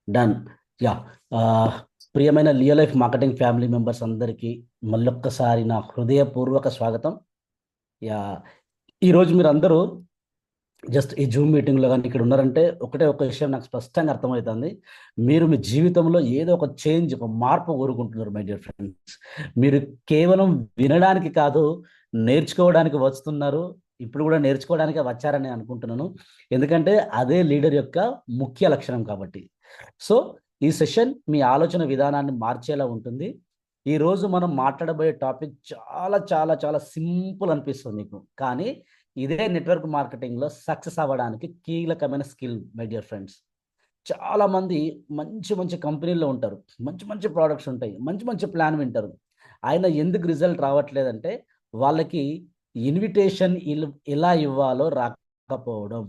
Done. Yeah. ఆ, ప్రియమైన Leo life marketing family members అందరికీ మళ్ళొక్కసారి నా హృదయపూర్వక స్వాగతం. యా. ఈరోజు మీరు అందరూ జస్ట్ ఈ జూమ్ మీటింగ్లో కానీ ఇక్కడ ఉన్నారంటే ఒకటే ఒక విషయం నాకు స్పష్టంగా అర్థమవుతుంది. మీరు మీ జీవితంలో ఏదో ఒక చేంజ్, ఒక మార్పు కోరుకుంటున్నారు మై డియర్ ఫ్రెండ్స్. మీరు కేవలం వినడానికి కాదు, నేర్చుకోవడానికి వస్తున్నారు. ఇప్పుడు కూడా నేర్చుకోవడానికి వచ్చారని అనుకుంటున్నాను. ఎందుకంటే అదే లీడర్ యొక్క ముఖ్య లక్షణం కాబట్టి. సో ఈ సెషన్ మీ ఆలోచన విధానాన్ని మార్చేలా ఉంటుంది. ఈ రోజు మనం మాట్లాడబోయే టాపిక్ చాలా చాలా చాలా సింపుల్ అనిపిస్తుంది మీకు, కానీ ఇదే నెట్వర్క్ మార్కెటింగ్లో సక్సెస్ అవ్వడానికి కీలకమైన స్కిల్ మై డియర్ ఫ్రెండ్స్. చాలా మంది మంచి మంచి కంపెనీల్లో ఉంటారు, మంచి మంచి ప్రోడక్ట్స్ ఉంటాయి, మంచి మంచి ప్లాన్ వింటారు. ఆయన ఎందుకు రిజల్ట్ రావట్లేదంటే వాళ్ళకి ఇన్విటేషన్ ఎలా ఇవ్వాలో రాకపోవడం.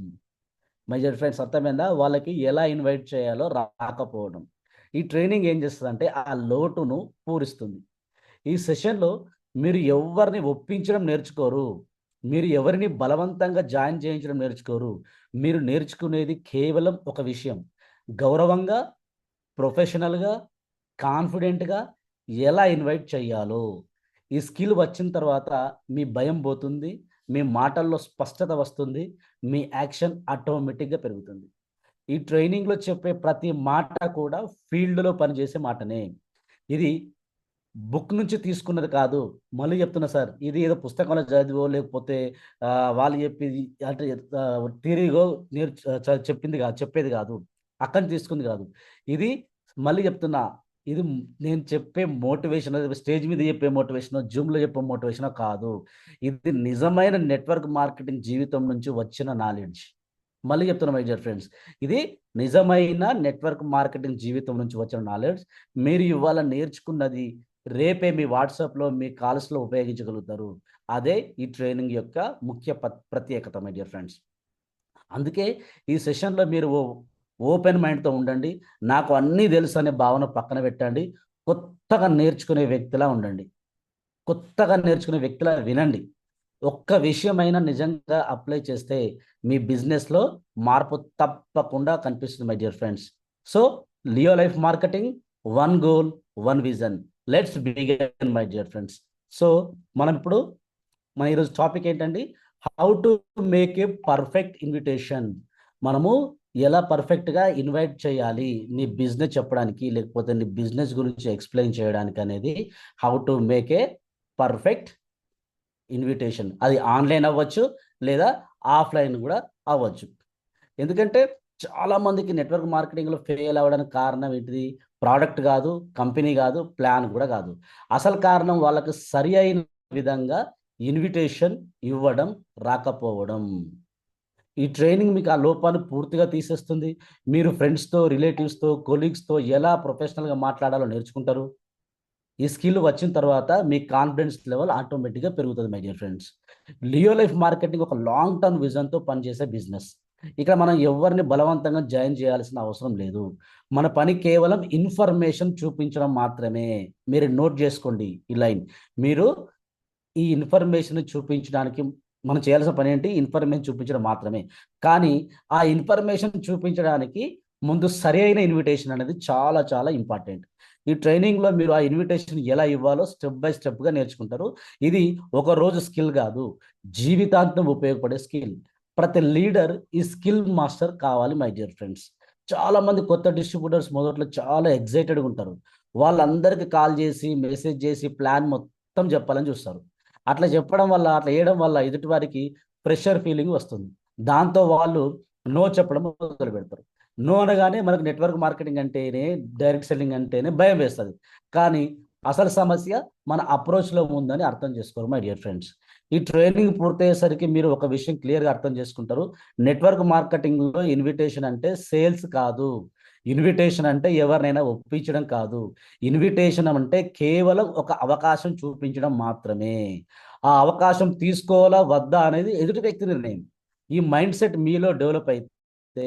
మై డియర్ ఫ్రెండ్స్, అర్థమైందా? వాళ్ళకి ఎలా ఇన్వైట్ చేయాలో రాకపోవడం. ఈ ట్రైనింగ్ ఏం చేస్తుందంటే ఆ లోటును పూరిస్తుంది. ఈ సెషన్లో మీరు ఎవరిని ఒప్పించడం నేర్చుకోరు, మీరు ఎవరిని బలవంతంగా జాయిన్ చేయించడం నేర్చుకోరు. మీరు నేర్చుకునేది కేవలం ఒక విషయం: గౌరవంగా, ప్రొఫెషనల్గా, కాన్ఫిడెంట్గా ఎలా ఇన్వైట్ చేయాలో. ఈ స్కిల్ వచ్చిన తర్వాత మీ భయం పోతుంది, మీ మాటల్లో స్పష్టత వస్తుంది, మీ యాక్షన్ ఆటోమేటిక్గా పెరుగుతుంది. ఈ ట్రైనింగ్లో చెప్పే ప్రతి మాట కూడా ఫీల్డ్లో పనిచేసే మాటనే. ఇది బుక్ నుంచి తీసుకున్నది కాదు. మళ్ళీ చెప్తున్నా సార్, ఇది ఏదో పుస్తకంలో చదివో లేకపోతే వాళ్ళు చెప్పేది అంటే థియరీగో చెప్పింది కాదు, చెప్పేది కాదు, అక్కడి నుంచి తీసుకుంది కాదు. ఇది మళ్ళీ చెప్తున్నా, ఇది నేను చెప్పే మోటివేషన్, స్టేజ్ మీద చెప్పే మోటివేషన్, జూమ్లో చెప్పే మోటివేషన్ కాదు. ఇది నిజమైన నెట్వర్క్ మార్కెటింగ్ జీవితం నుంచి వచ్చిన నాలెడ్జ్. మళ్ళీ చెప్తున్నా మై డియర్ ఫ్రెండ్స్, ఇది నిజమైన నెట్వర్క్ మార్కెటింగ్ జీవితం నుంచి వచ్చిన నాలెడ్జ్. మీరు ఇవాళ నేర్చుకున్నది రేపే మీ వాట్సాప్లో, మీ కాల్స్లో ఉపయోగించగలుగుతారు. అదే ఈ ట్రైనింగ్ యొక్క ముఖ్య ప్రత్యేకత మై డియర్ ఫ్రెండ్స్. అందుకే ఈ సెషన్లో మీరు ఓపెన్ మైండ్తో ఉండండి. నాకు అన్నీ తెలుసు అనే భావన పక్కన పెట్టండి. కొత్తగా నేర్చుకునే వ్యక్తిలా ఉండండి. కొత్తగా నేర్చుకునే వ్యక్తిలా వినండి. ఒక్క విషయమైనా నిజంగా అప్లై చేస్తే మీ బిజినెస్లో మార్పు తప్పకుండా కనిపిస్తుంది my dear friends. So Leo life marketing, one goal, one vision. Let's begin my dear friends. So మనం ఇప్పుడు మన ఈరోజు టాపిక్ ఏంటండి? How to make a perfect invitation. మనము ఎలా పర్ఫెక్ట్గా ఇన్వైట్ చేయాలి నీ బిజినెస్ చెప్పడానికి, లేకపోతే నీ బిజినెస్ గురించి ఎక్స్ప్లెయిన్ చేయడానికి అనేది how to make a perfect invitation. అది ఆన్లైన్ అవ్వచ్చు, లేదా ఆఫ్లైన్ కూడా అవ్వచ్చు. ఎందుకంటే చాలా మందికి నెట్వర్క్ మార్కెటింగ్లో ఫెయిల్ అవ్వడానికి కారణం ఏంటిది? ప్రోడక్ట్ కాదు, కంపెనీ కాదు, ప్లాన్ కూడా కాదు. అసలు కారణం వాళ్ళకి సరి అయిన విధంగా ఇన్విటేషన్ ఇవ్వడం రాకపోవడం. ఈ ట్రైనింగ్ మీకు ఆ లోపాన్ని పూర్తిగా తీసేస్తుంది. మీరు ఫ్రెండ్స్తో, రిలేటివ్స్తో, కొలీగ్స్తో ఎలా ప్రొఫెషనల్గా మాట్లాడాలో నేర్చుకుంటారు. ఈ స్కిల్ వచ్చిన తర్వాత మీ కాన్ఫిడెన్స్ లెవెల్ ఆటోమేటిక్గా పెరుగుతుంది my dear friends. Leo life marketing ఒక లాంగ్ టర్మ్ విజన్తో పనిచేసే బిజినెస్. ఇక్కడ మనం ఎవరిని బలవంతంగా జాయిన్ చేయాల్సిన అవసరం లేదు. మన పని కేవలం ఇన్ఫర్మేషన్ చూపించడం మాత్రమే. మీరు నోట్ చేసుకోండి ఈ లైన్. మీరు ఈ ఇన్ఫర్మేషన్ చూపించడానికి మనం చేయాల్సిన పని ఏంటి? ఇన్ఫర్మేషన్ చూపించడం మాత్రమే. కానీ ఆ ఇన్ఫర్మేషన్ చూపించడానికి ముందు సరి అయిన ఇన్విటేషన్ అనేది చాలా చాలా ఇంపార్టెంట్. ఈ ట్రైనింగ్లో మీరు ఆ ఇన్విటేషన్ ఎలా ఇవ్వాలో స్టెప్ బై స్టెప్గా నేర్చుకుంటారు. ఇది ఒక రోజు స్కిల్ కాదు, జీవితాంతం ఉపయోగపడే స్కిల్. ప్రతి లీడర్ ఈ స్కిల్ మాస్టర్ కావాలి మై డియర్ ఫ్రెండ్స్. చాలా మంది కొత్త డిస్ట్రిబ్యూటర్స్ మొదట్లో చాలా ఎగ్జైటెడ్గా ఉంటారు. వాళ్ళందరికీ కాల్ చేసి, మెసేజ్ చేసి, ప్లాన్ మొత్తం చెప్పాలని చూస్తారు. అట్లా చెప్పడం వల్ల, అట్లా వేయడం వల్ల ఎదుటి వారికి ప్రెషర్ ఫీలింగ్ వస్తుంది. దాంతో వాళ్ళు నో చెప్పడం మొదలు పెడతారు. నో అనగానే మనకు నెట్వర్క్ మార్కెటింగ్ అంటేనే, డైరెక్ట్ సెల్లింగ్ అంటేనే భయం వేస్తుంది. కానీ అసలు సమస్య మన అప్రోచ్లో ఉందని అర్థం చేసుకోరు మై డియర్ ఫ్రెండ్స్. ఈ ట్రైనింగ్ పూర్తయ్యేసరికి మీరు ఒక విషయం క్లియర్గా అర్థం చేసుకుంటారు. నెట్వర్క్ మార్కెటింగ్లో ఇన్విటేషన్ అంటే సేల్స్ కాదు. ఇన్విటేషన్ అంటే ఎవరినైనా ఒప్పించడం కాదు. ఇన్విటేషన్ అంటే కేవలం ఒక అవకాశం చూపించడం మాత్రమే. ఆ అవకాశం తీసుకోవాలా వద్దా అనేది ఎదుటి వ్యక్తి నిర్ణయం. ఈ మైండ్ సెట్ మీలో డెవలప్ అయితే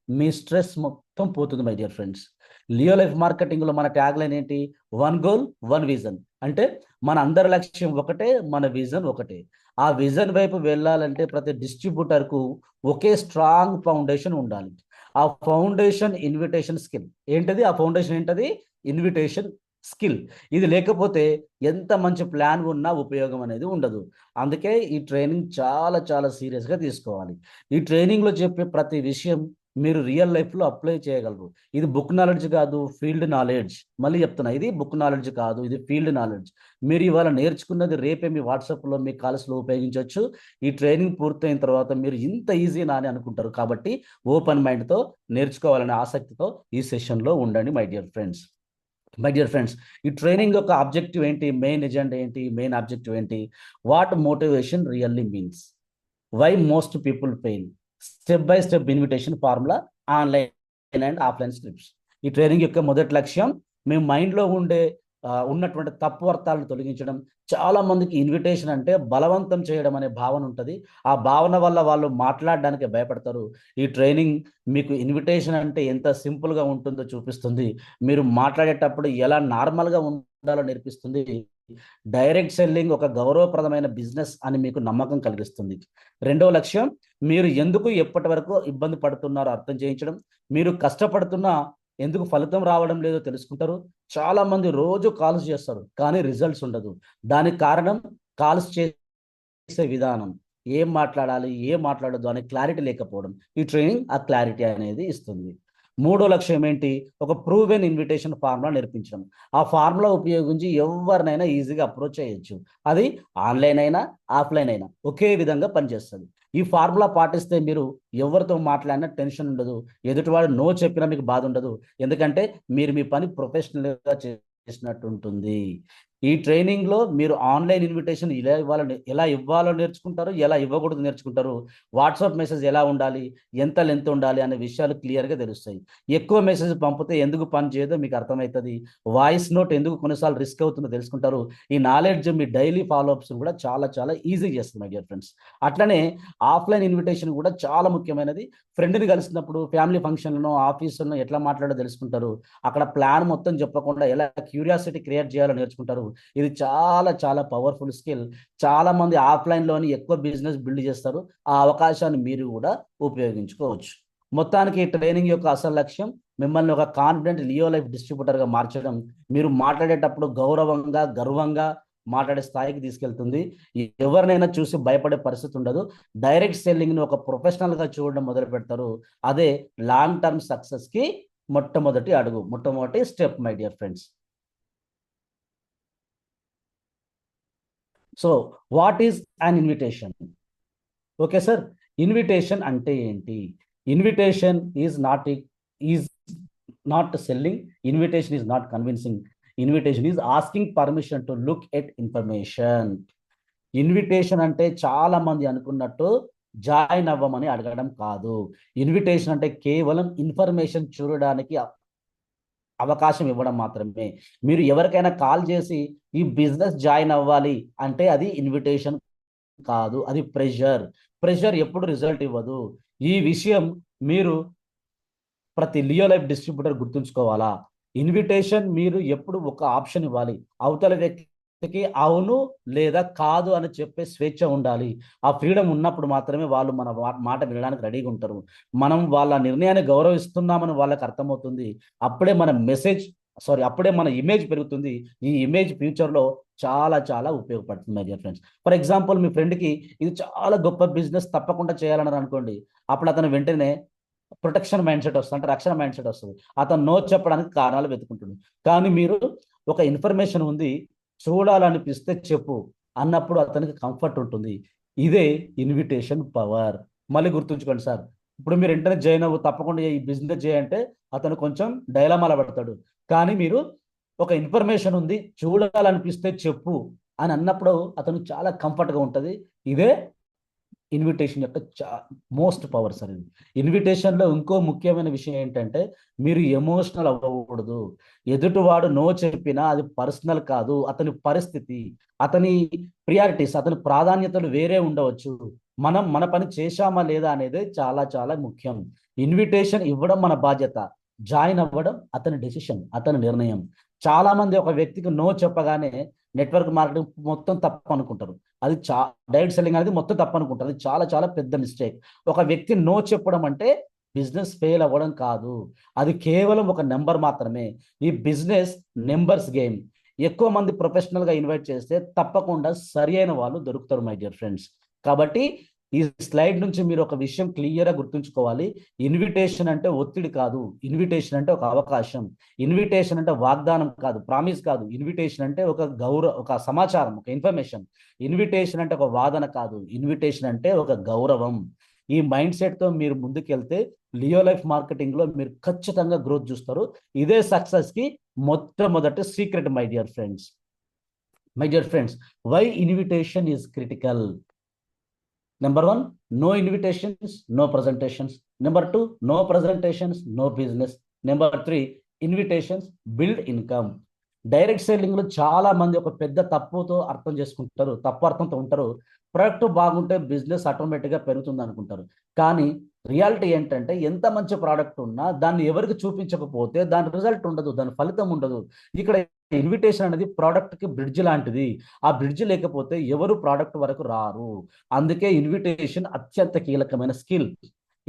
మీ స్ట్రెస్ మొత్తం పోతుంది my dear friends. Leo Life మార్కెటింగ్లో మన ట్యాగ్ లైన్ ఏంటి? One goal, one vision. అంటే మన అందరి లక్ష్యం ఒకటే, మన విజన్ ఒకటే. ఆ విజన్ వైపు వెళ్ళాలంటే ప్రతి డిస్ట్రిబ్యూటర్కు ఒకే స్ట్రాంగ్ ఫౌండేషన్ ఉండాలి. ఆ ఫౌండేషన్ ఇన్విటేషన్ స్కిల్ ఏంటది? ఆ ఫౌండేషన్ ఏంటది? Invitation skill. ఇది లేకపోతే ఎంత మంచి ప్లాన్ ఉన్నా ఉపయోగం అనేది ఉండదు. అందుకే ఈ ట్రైనింగ్ చాలా చాలా సీరియస్గా తీసుకోవాలి. ఈ ట్రైనింగ్లో చెప్పే ప్రతి విషయం మీరు రియల్ లైఫ్లో అప్లై చేయగలరు. ఇది బుక్ నాలెడ్జ్ కాదు, ఫీల్డ్ నాలెడ్జ్. మళ్ళీ చెప్తున్నా, ఇది బుక్ నాలెడ్జ్ కాదు, ఇది ఫీల్డ్ నాలెడ్జ్. మీరు ఇవాళ నేర్చుకున్నది రేపే మీ వాట్సాప్లో, మీ కాల్స్లో ఉపయోగించవచ్చు. ఈ ట్రైనింగ్ పూర్తయిన తర్వాత మీరు ఇంత ఈజీనా అని అనుకుంటారు. కాబట్టి ఓపెన్ మైండ్తో నేర్చుకోవాలనే ఆసక్తితో ఈ సెషన్లో ఉండండి మై డియర్ ఫ్రెండ్స్. ఈ ట్రైనింగ్ యొక్క ఆబ్జెక్టివ్ ఏంటి? మెయిన్ ఎజెండా ఏంటి? మెయిన్ ఆబ్జెక్టివ్ ఏంటి? What motivation really means, why most people fail, step by step invitation formula, online and offline scripts. ఈ ట్రైనింగ్ యొక్క మొదటి లక్ష్యం మేము మైండ్లో ఉన్నటువంటి తప్పు అర్థాలను తొలగించడం. చాలా మందికి ఇన్విటేషన్ అంటే బలవంతం చేయడం అనే భావన ఉంటుంది. ఆ భావన వల్ల వాళ్ళు మాట్లాడడానికి భయపడతారు. ఈ ట్రైనింగ్ మీకు ఇన్విటేషన్ అంటే ఎంత సింపుల్గా ఉంటుందో చూపిస్తుంది. మీరు మాట్లాడేటప్పుడు ఎలా నార్మల్గా ఉండాలో నేర్పిస్తుంది. డైరెక్ట్ సెల్లింగ్ ఒక గౌరవప్రదమైన బిజినెస్ అని మీకు నమ్మకం కలిగిస్తుంది. రెండవ లక్ష్యం, మీరు ఎందుకు ఎప్పటి వరకు ఇబ్బంది పడుతున్నారో అర్థం చేయించడం. మీరు కష్టపడుతున్నా ఎందుకు ఫలితం రావడం లేదో తెలుసుకుంటారు. చాలా మంది రోజు కాల్స్ చేస్తారు కానీ రిజల్ట్స్ ఉండదు. దానికి కారణం కాల్స్ చేసే విధానం, ఏం మాట్లాడాలి ఏం మాట్లాడొద్దు అనే క్లారిటీ లేకపోవడం. ఈ ట్రైనింగ్ ఆ క్లారిటీ అనేది ఇస్తుంది. మూడో లక్ష్యం ఏంటి? ఒక ప్రూవెన్ ఇన్విటేషన్ ఫార్ములా నేర్పించడం. ఆ ఫార్ములా ఉపయోగించి ఎవరినైనా ఈజీగా అప్రోచ్ చేయొచ్చు. అది ఆన్లైన్ అయినా ఆఫ్లైన్ అయినా ఒకే విధంగా పనిచేస్తుంది. ఈ ఫార్ములా పాటిస్తే మీరు ఎవరితో మాట్లాడినా టెన్షన్ ఉండదు. ఎదుటివాడు నో చెప్పినా మీకు బాధ ఉండదు. ఎందుకంటే మీరు మీ పని ప్రొఫెషనల్గా చేసినట్టు ఉంటుంది. ఈ ట్రైనింగ్లో మీరు ఆన్లైన్ ఇన్విటేషన్ ఎలా ఇవ్వాలో నేర్చుకుంటారు, ఎలా ఇవ్వకూడదు నేర్చుకుంటారు. వాట్సాప్ మెసేజ్ ఎలా ఉండాలి, ఎంత లెంత్ ఉండాలి అనే విషయాలు క్లియర్గా తెలుస్తాయి. ఎక్కువ మెసేజ్ పంపితే ఎందుకు పని చేయదో మీకు అర్థమవుతుంది. వాయిస్ నోట్ ఎందుకు కొన్నిసార్లు రిస్క్ అవుతుందో తెలుసుకుంటారు. ఈ నాలెడ్జ్ మీ డైలీ ఫాలోఅప్స్ కూడా చాలా చాలా ఈజీ చేస్తుంది మై డియర్ ఫ్రెండ్స్. అట్లనే ఆఫ్లైన్ ఇన్విటేషన్ కూడా చాలా ముఖ్యమైనది. ఫ్రెండ్ని కలిసినప్పుడు, ఫ్యామిలీ ఫంక్షన్లను, ఆఫీసులను ఎట్లా మాట్లాడో తెలుసుకుంటారు. అక్కడ ప్లాన్ మొత్తం చెప్పకుండా ఎలా క్యూరియాసిటీ క్రియేట్ చేయాలో నేర్చుకుంటారు. ఇది చాలా చాలా పవర్ఫుల్ స్కిల్. చాలా మంది ఆఫ్లైన్లోని ఎక్కువ బిజినెస్ బిల్డ్ చేస్తారు. ఆ అవకాశాన్ని మీరు కూడా ఉపయోగించుకోవచ్చు. మొత్తానికి ట్రైనింగ్ యొక్క అసలు లక్ష్యం మిమ్మల్ని ఒక కాన్ఫిడెంట్ లియో లైఫ్ డిస్ట్రిబ్యూటర్గా మార్చడం. మీరు మాట్లాడేటప్పుడు గౌరవంగా, గర్వంగా మాట్లాడే స్థాయికి తీసుకెళ్తుంది. ఎవరినైనా చూసి భయపడే పరిస్థితి ఉండదు. డైరెక్ట్ సెల్లింగ్ని ఒక ప్రొఫెషనల్గా చూడడం మొదలు పెడతారు. అదే లాంగ్ టర్మ్ సక్సెస్కి మొట్టమొదటి అడుగు, మొట్టమొదటి step my dear friends. So what is an invitation? Okay sir, invitation అంటే ఏంటి? Invitation is not selling. Invitation is not convincing. Invitation is asking permission to look at information. Invitation అంటే చాలా మంది అనుకున్నట్టు జాయిన్ అవ్వమని అడగడం కాదు. ఇన్విటేషన్ అంటే కేవలం ఇన్ఫర్మేషన్ చూడడానికి అవకాశం ఇవ్వడం మాత్రమే. మీరు ఎవరికైనా కాల్ చేసి ఈ బిజినెస్ జాయిన్ అవ్వాలి అంటే అది ఇన్విటేషన్ కాదు, అది ప్రెషర్. ప్రెషర్ ఎప్పుడు రిజల్ట్ ఇవ్వదు. ఈ విషయం మీరు ప్రతి లియో లైఫ్ డిస్ట్రిబ్యూటర్ గుర్తుంచుకోవాలా. ఇన్విటేషన్ మీరు ఎప్పుడు ఒక ఆప్షన్ ఇవ్వాలి. అవతల వ్యక్తికి అవును లేదా కాదు అని చెప్పే స్వేచ్ఛ ఉండాలి. ఆ ఫ్రీడమ్ ఉన్నప్పుడు మాత్రమే వాళ్ళు మన మాట వినడానికి రెడీగా ఉంటారు. మనం వాళ్ళ నిర్ణయాన్ని గౌరవిస్తున్నామని వాళ్ళకి అర్థమవుతుంది. అప్పుడే మన అప్పుడే మన ఇమేజ్ పెరుగుతుంది. ఈ ఇమేజ్ ఫ్యూచర్లో చాలా చాలా ఉపయోగపడుతుంది my dear friends. For example, మీ ఫ్రెండ్కి ఇది చాలా గొప్ప బిజినెస్ తప్పకుండా చేయాలని అనుకోండి. అప్పుడు అతను వెంటనే ప్రొటెక్షన్ మైండ్ సెట్ వస్తుంది, అంటే రక్షణ మైండ్ సెట్ వస్తుంది. అతను నో చెప్పడానికి కారణాలు వెతుకుంటుంది. కానీ మీరు ఒక ఇన్ఫర్మేషన్ ఉంది, చూడాలనిపిస్తే చెప్పు అన్నప్పుడు అతనికి కంఫర్ట్ ఉంటుంది. ఇదే ఇన్విటేషన్ పవర్. మళ్ళీ గుర్తుంచుకోండి సార్, ఇప్పుడు మీరు వెంటనే జాయిన్ అవ్వు, తప్పకుండా ఈ బిజినెస్ చేయంటే అతను కొంచెం డైలమాల పడతాడు. కానీ మీరు ఒక ఇన్ఫర్మేషన్ ఉంది, చూడాలనిపిస్తే చెప్పు అని అన్నప్పుడు అతను చాలా కంఫర్ట్గా ఉంటుంది. ఇదే ఇన్విటేషన్ యొక్క మోస్ట్ పవర్ సార్. ఇది ఇన్విటేషన్లో ఇంకో ముఖ్యమైన విషయం ఏంటంటే మీరు ఎమోషనల్ అవ్వకూడదు. ఎదుటివాడు నో చెప్పినా అది పర్సనల్ కాదు, అతని పరిస్థితి, అతని ప్రియారిటీస్, అతని ప్రాధాన్యతలు వేరే ఉండవచ్చు. మనం మన పని చేశామా లేదా అనేది చాలా చాలా ముఖ్యం. ఇన్విటేషన్ ఇవ్వడం మన బాధ్యత, జాయిన్ అవ్వడం అతని డెసిషన్, అతని నిర్ణయం. చాలా మంది ఒక వ్యక్తికి నో చెప్పగానే నెట్వర్క్ మార్కెటింగ్ మొత్తం తప్పు అనుకుంటారు. అది డైరెక్ట్ సెల్లింగ్ అనేది మొత్తం తప్పు అనుకుంటారు. అది చాలా చాలా పెద్ద మిస్టేక్. ఒక వ్యక్తి నో చెప్పడం అంటే బిజినెస్ ఫెయిల్ అవ్వడం కాదు, అది కేవలం ఒక నెంబర్ మాత్రమే. ఈ బిజినెస్ నెంబర్స్ గేమ్. ఎక్కువ మంది ప్రొఫెషనల్గా ఇన్వైట్ చేస్తే తప్పకుండా సరి అయిన వాళ్ళు దొరుకుతారు మై డియర్ ఫ్రెండ్స్. కాబట్టి ఈ స్లైడ్ నుంచి మీరు ఒక విషయం క్లియర్గా గుర్తుంచుకోవాలి. ఇన్విటేషన్ అంటే ఒత్తిడి కాదు, ఇన్విటేషన్ అంటే ఒక అవకాశం. ఇన్విటేషన్ అంటే వాగ్దానం కాదు, ప్రామిస్ కాదు. ఇన్విటేషన్ అంటే ఒక సమాచారం, ఒక ఇన్ఫర్మేషన్. ఇన్విటేషన్ అంటే ఒక వాదన కాదు, ఇన్విటేషన్ అంటే ఒక గౌరవం. ఈ మైండ్ సెట్తో మీరు ముందుకెళ్తే లియో లైఫ్ మార్కెటింగ్లో మీరు ఖచ్చితంగా గ్రోత్ చూస్తారు. ఇదే సక్సెస్కి మొట్టమొదటి secret my dear friends. My dear friends, why invitation is critical? Number one, no invitations, no presentations. Number two, no presentations, no business. Number three, invitations build income. Direct సెల్లింగ్లో చాలా మంది ఒక పెద్ద తప్పుతో అర్థం చేసుకుంటారు, తప్పు అర్థంతో ఉంటారు. ప్రొడక్ట్ బాగుంటే బిజినెస్ ఆటోమేటిక్గా పెరుగుతుంది అనుకుంటారు. కానీ రియాలిటీ ఏంటంటే ఎంత మంచి ప్రోడక్ట్ ఉన్నా దాన్ని ఎవరికి చూపించకపోతే దాని రిజల్ట్ ఉండదు, దాని ఫలితం ఉండదు. ఇక్కడ ఇన్విటేషన్ అనేది ప్రోడక్ట్కి బ్రిడ్జ్ లాంటిది. ఆ బ్రిడ్జ్ లేకపోతే ఎవరు ప్రోడక్ట్ వరకు రారు. అందుకే ఇన్విటేషన్ అత్యంత కీలకమైన స్కిల్.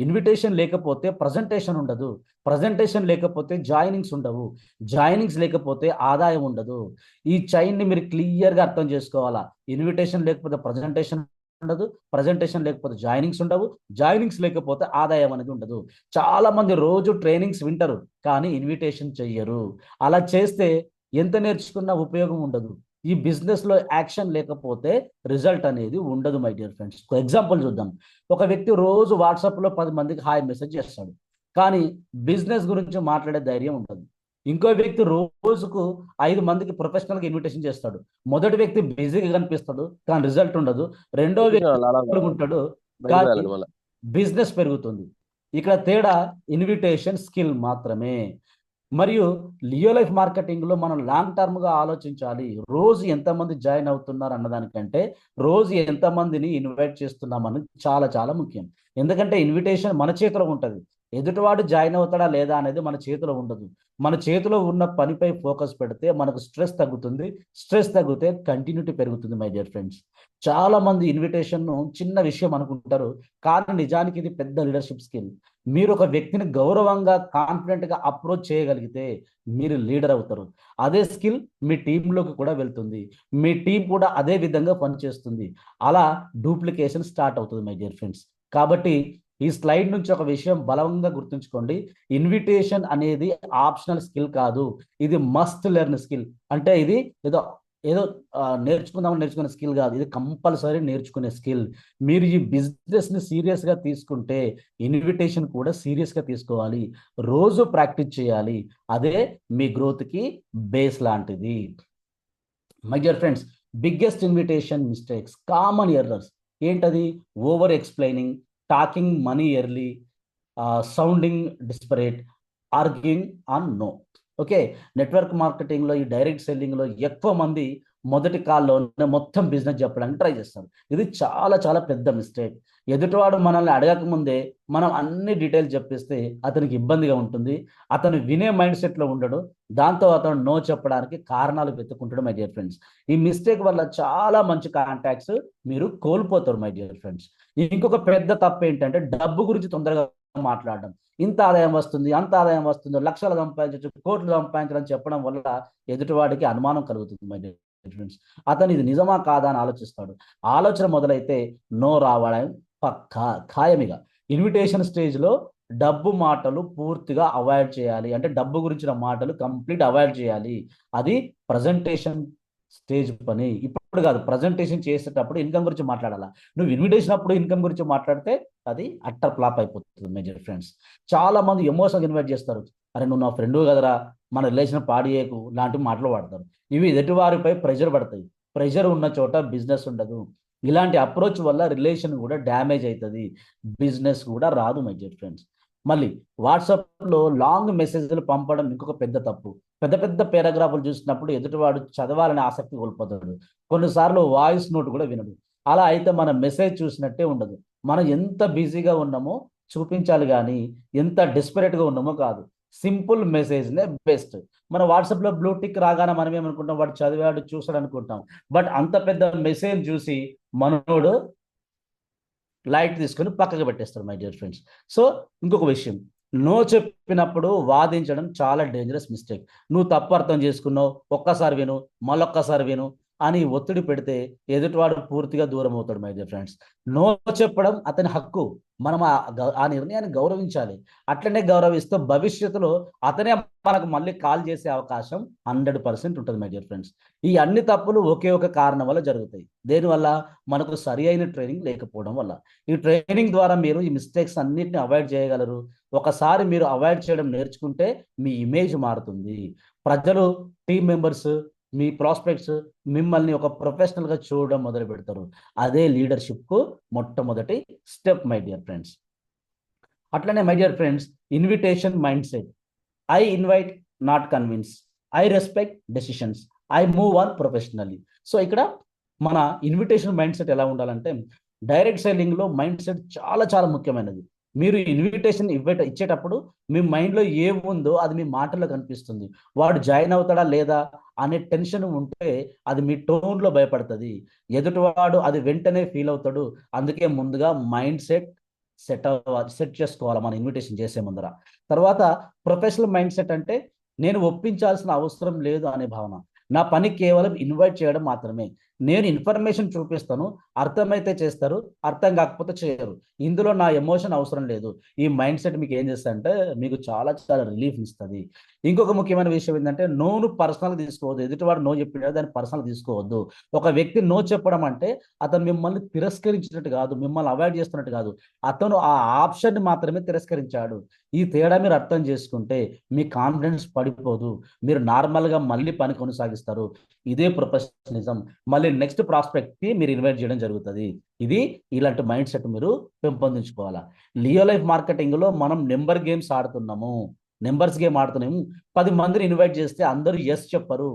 ఇన్విటేషన్ లేకపోతే ప్రజెంటేషన్ ఉండదు, ప్రజెంటేషన్ లేకపోతే జాయినింగ్స్ ఉండవు, జాయినింగ్స్ లేకపోతే ఆదాయం ఉండదు. ఈ చైన్ని మీరు క్లియర్గా అర్థం చేసుకోవాలా. ఇన్విటేషన్ లేకపోతే ప్రజెంటేషన్ ఉండదు, ప్రజెంటేషన్ లేకపోతే జాయినింగ్స్ ఉండవు, జాయినింగ్స్ లేకపోతే ఆదాయం అనేది ఉండదు. చాలా మంది రోజు ట్రైనింగ్స్ వింటారు కానీ ఇన్విటేషన్ చెయ్యరు. అలా చేస్తే ఎంత నేర్చుకున్నా ఉపయోగం ఉండదు. ఈ బిజినెస్లో యాక్షన్ లేకపోతే రిజల్ట్ అనేది ఉండదు మై డియర్ ఫ్రెండ్స్. ఎగ్జాంపుల్ చూద్దాం. ఒక వ్యక్తి రోజు వాట్సాప్లో 10 మందికి హాయ్ మెసేజ్ చేస్తాడు కానీ బిజినెస్ గురించి మాట్లాడే ధైర్యం ఉండదు. ఇంకో వ్యక్తి రోజుకు 5 మందికి ప్రొఫెషనల్గా ఇన్విటేషన్ చేస్తాడు. మొదటి వ్యక్తి బిజీగా కనిపిస్తాడు కానీ రిజల్ట్ ఉండదు. రెండో వ్యక్తి ఉంటాడు కానీ బిజినెస్ పెరుగుతుంది. ఇక్కడ తేడా ఇన్విటేషన్ స్కిల్ మాత్రమే. మరియు లియో లైఫ్ మార్కెటింగ్లో మనం లాంగ్ టర్మ్గా ఆలోచించాలి. రోజు ఎంతమంది జాయిన్ అవుతున్నారు అన్నదానికంటే రోజు ఎంతమందిని ఇన్వైట్ చేస్తున్నామని చాలా చాలా ముఖ్యం. ఎందుకంటే ఇన్విటేషన్ మన చేతిలో ఉంటుంది, ఎదుటివాడు జాయిన్ అవుతాడా లేదా అనేది మన చేతిలో ఉండదు. మన చేతిలో ఉన్న పనిపై ఫోకస్ పెడితే మనకు స్ట్రెస్ తగ్గుతుంది, స్ట్రెస్ తగ్గితే కంటిన్యూటీ పెరుగుతుంది మై డియర్ ఫ్రెండ్స్. చాలా మంది ఇన్విటేషన్ను చిన్న విషయం అనుకుంటారు కానీ నిజానికి ఇది పెద్ద లీడర్షిప్ స్కిల్. మీరు ఒక వ్యక్తిని గౌరవంగా కాన్ఫిడెంట్గా అప్రోచ్ చేయగలిగితే మీరు లీడర్ అవుతారు. అదే స్కిల్ మీ టీంలోకి కూడా వెళ్తుంది, మీ టీం కూడా అదే విధంగా పనిచేస్తుంది. అలా డూప్లికేషన్ స్టార్ట్ అవుతుంది మై డియర్ ఫ్రెండ్స్. కాబట్టి ఈ స్లైడ్ నుంచి ఒక విషయం బలంగా గుర్తుంచుకోండి. ఇన్విటేషన్ అనేది ఆప్షనల్ స్కిల్ కాదు, ఇది మస్ట్ లెర్న్ స్కిల్. అంటే ఇది ఏదో ఏదో నేర్చుకునే స్కిల్ కాదు, ఇది కంపల్సరీ నేర్చుకునే స్కిల్. మీరు ఈ బిజినెస్ని సీరియస్గా తీసుకుంటే ఇన్విటేషన్ కూడా సీరియస్గా తీసుకోవాలి, రోజు ప్రాక్టీస్ చేయాలి. అదే మీ గ్రోత్కి బేస్ లాంటిది. My dear friends, biggest invitation mistakes, common errors ఏంటది? Over explaining, talking money early, sounding desperate, arguing on no. Okay, network మార్కెటింగ్లో ఈ డైరెక్ట్ సెల్లింగ్లో ఎక్కువ మంది మొదటి కాల్లోనే మొత్తం బిజినెస్ చెప్పడానికి ట్రై చేస్తారు. ఇది చాలా చాలా పెద్ద మిస్టేక్. ఎదుటివాడు మనల్ని అడగకముందే మనం అన్ని డీటెయిల్స్ చెప్పిస్తే అతనికి ఇబ్బందిగా ఉంటుంది, అతను వినే మైండ్ సెట్లో ఉండడు, దాంతో అతను నో చెప్పడానికి కారణాలు వెతుక్కుంటాడు మై డియర్ ఫ్రెండ్స్. ఈ మిస్టేక్ వల్ల చాలా మంచి కాంటాక్ట్స్ మీరు కోల్పోతారు మై డియర్ ఫ్రెండ్స్. ఇంకొక పెద్ద తప్పు ఏంటంటే డబ్బు గురించి తొందరగా మాట్లాడడం. ఇంత ఆదాయం వస్తుంది, అంత ఆదాయం వస్తుంది, లక్షలు సంపాదించవచ్చు, కోట్లు సంపాదించడం చెప్పడం వల్ల ఎదుటివాడికి అనుమానం కలుగుతుంది మై డియర్ ఫ్రెండ్స్. అతను ఇది నిజమా కాదా అని ఆలోచిస్తాడు. ఆలోచన మొదలైతే నో రావడం పక్కా ఖాయమిగా. ఇన్విటేషన్ స్టేజ్లో డబ్బు మాటలు పూర్తిగా అవాయిడ్ చేయాలి, అంటే డబ్బు గురించిన మాటలు కంప్లీట్ అవాయిడ్ చేయాలి. అది ప్రజెంటేషన్ స్టేజ్ పని, ఇప్పుడు కాదు. ప్రజెంటేషన్ చేసేటప్పుడు ఇన్కమ్ గురించి మాట్లాడాలా. నువ్వు ఇన్విటేషన్ అప్పుడు ఇన్కమ్ గురించి మాట్లాడితే అది అట్టర్ ఫ్లాప్ అయిపోతుంది మేజర్ ఫ్రెండ్స్. చాలా మంది ఎమోషనల్ ఇన్వైట్ చేస్తారు. అరే నువ్వు నా ఫ్రెండ్ కదరా, మన రిలేషన్ పాడియేకు లాంటి మాటలు వాడతారు. ఇవి ఎదుటివారిపై ప్రెషర్ పడతాయి. ప్రెషర్ ఉన్న చోట బిజినెస్ ఉండదు. ఇలాంటి అప్రోచ్ వల్ల రిలేషన్ కూడా డ్యామేజ్ అవుతుంది, బిజినెస్ కూడా రాదు మై డియర్ ఫ్రెండ్స్. మళ్ళీ వాట్సాప్లో లాంగ్ మెసేజ్లు పంపడం ఇంకొక పెద్ద తప్పు. పెద్ద పెద్ద పారాగ్రాఫ్లు చూసినప్పుడు ఎదుటివాడు చదవాలనే ఆసక్తి కోల్పోతాడు, కొన్నిసార్లు వాయిస్ నోట్ కూడా వినడు. అలా అయితే మన మెసేజ్ చూసినట్టే ఉండదు. మనం ఎంత బిజీగా ఉన్నామో చూపించాలి కానీ ఎంత డెస్పరేట్గా ఉన్నామో కాదు. సింపుల్ మెసేజ్నే బెస్ట్. మన వాట్సాప్లో బ్లూ టిక్ రాగానే మనం ఏమనుకుంటాం, వాడు చదివాడు చూసాడు అనుకుంటాం. బట్ అంత పెద్ద మెసేజ్ చూసి మనోడు లైట్ తీసుకొని పక్కకు పెట్టేస్తారు మై డియర్ ఫ్రెండ్స్. సో ఇంకొక విషయం, నో చెప్పినప్పుడు వాదించడం చాలా డేంజరస్ మిస్టేక్. నువ్వు తప్పు అర్థం చేసుకున్నావు, ఒక్కసారి విను, మళ్ళొక్కసారి విను అని ఒత్తిడి పెడితే ఎదుటివాడు పూర్తిగా దూరం అవుతాడు మై డియర్ ఫ్రెండ్స్. నో చెప్పడం అతని హక్కు. మనం ఆ నిర్ణయాన్ని గౌరవించాలి. అట్లనే గౌరవిస్తూ భవిష్యత్తులో అతనే మనకు మళ్ళీ కాల్ చేసే అవకాశం 100% ఉంటుంది మై డియర్ ఫ్రెండ్స్. ఈ అన్ని తప్పులు ఒకే ఒక కారణం వల్ల జరుగుతాయి. దేనివల్ల? మనకు సరి అయిన ట్రైనింగ్ లేకపోవడం వల్ల. ఈ ట్రైనింగ్ ద్వారా మీరు ఈ మిస్టేక్స్ అన్నిటిని అవాయిడ్ చేయగలరు. ఒకసారి మీరు అవాయిడ్ చేయడం నేర్చుకుంటే మీ ఇమేజ్ మారుతుంది. ప్రజలు, టీం మెంబర్స్, మీ ప్రాస్పెక్ట్స్ మిమ్మల్ని ఒక ప్రొఫెషనల్గా చూడడం మొదలు పెడతారు. అదే లీడర్షిప్కు మొట్టమొదటి స్టెప్ మై డియర్ ఫ్రెండ్స్. అట్లనే my dear friends, invitation mind set. I invite, not convince. I respect decisions. I move on professionally. So ఇక్కడ మన ఇన్విటేషన్ మైండ్ సెట్ ఎలా ఉండాలంటే, డైరెక్ట్ సెల్లింగ్లో మైండ్ సెట్ చాలా చాలా ముఖ్యమైనది. మీరు ఇన్విటేషన్ ఇచ్చేటప్పుడు మీ మైండ్లో ఏముందో అది మీ మాటల్లో కనిపిస్తుంది. వాడు జాయిన్ అవుతాడా లేదా అనే టెన్షన్ ఉంటే అది మీ టోన్లో భయపడుతుంది. ఎదుటివాడు అది వెంటనే ఫీల్ అవుతాడు. అందుకే ముందుగా మైండ్ సెట్ చేసుకోవాలి మన ఇన్విటేషన్ చేసే ముందర. తర్వాత ప్రొఫెషనల్ మైండ్ సెట్ అంటే, నేను ఒప్పించాల్సిన అవసరం లేదు అనే భావన. నా పని కేవలం ఇన్వైట్ చేయడం మాత్రమే. నేను ఇన్ఫర్మేషన్ చూపిస్తాను, అర్థమైతే చేస్తారు, అర్థం కాకపోతే చేయరు. ఇందులో నా ఎమోషన్ అవసరం లేదు. ఈ మైండ్ సెట్ మీకు ఏం చేస్తుందంటే మీకు చాలా చాలా రిలీఫ్ ఇస్తుంది. ఇంకొక ముఖ్యమైన విషయం ఏంటంటే, నోను పర్సనల్ తీసుకోవద్దు. ఎదుటివాడు నో చెప్పినా దాన్ని పర్సనల్ తీసుకోవద్దు. ఒక వ్యక్తి నో చెప్పడం అంటే అతను మిమ్మల్ని తిరస్కరించినట్టు కాదు, మిమ్మల్ని అవాయిడ్ చేస్తున్నట్టు కాదు. అతను ఆ ఆప్షన్ని మాత్రమే తిరస్కరించాడు. ఈ తేడా మీరు అర్థం చేసుకుంటే మీ కాన్ఫిడెన్స్ పడిపోదు. మీరు నార్మల్గా మళ్ళీ పని కొనసాగిస్తారు. ఇదే ప్రొఫెషనలిజం. మళ్ళీ నెక్స్ట్ ప్రాస్పెక్ట్కి మీరు ఇన్వైట్ చేయడం జరుగుతుంది. ఇది ఇలాంటి మైండ్ సెట్ మీరు పెంపొందించుకోవాలా. లియో లైఫ్ మార్కెటింగ్లో మనం నెంబర్ గేమ్స్ ఆడుతున్నాము, నెంబర్స్ గేమ్ ఆడుతున్నాము. 10 మందిని ఇన్వైట్ చేస్తే అందరూ ఎస్ చెప్పరు.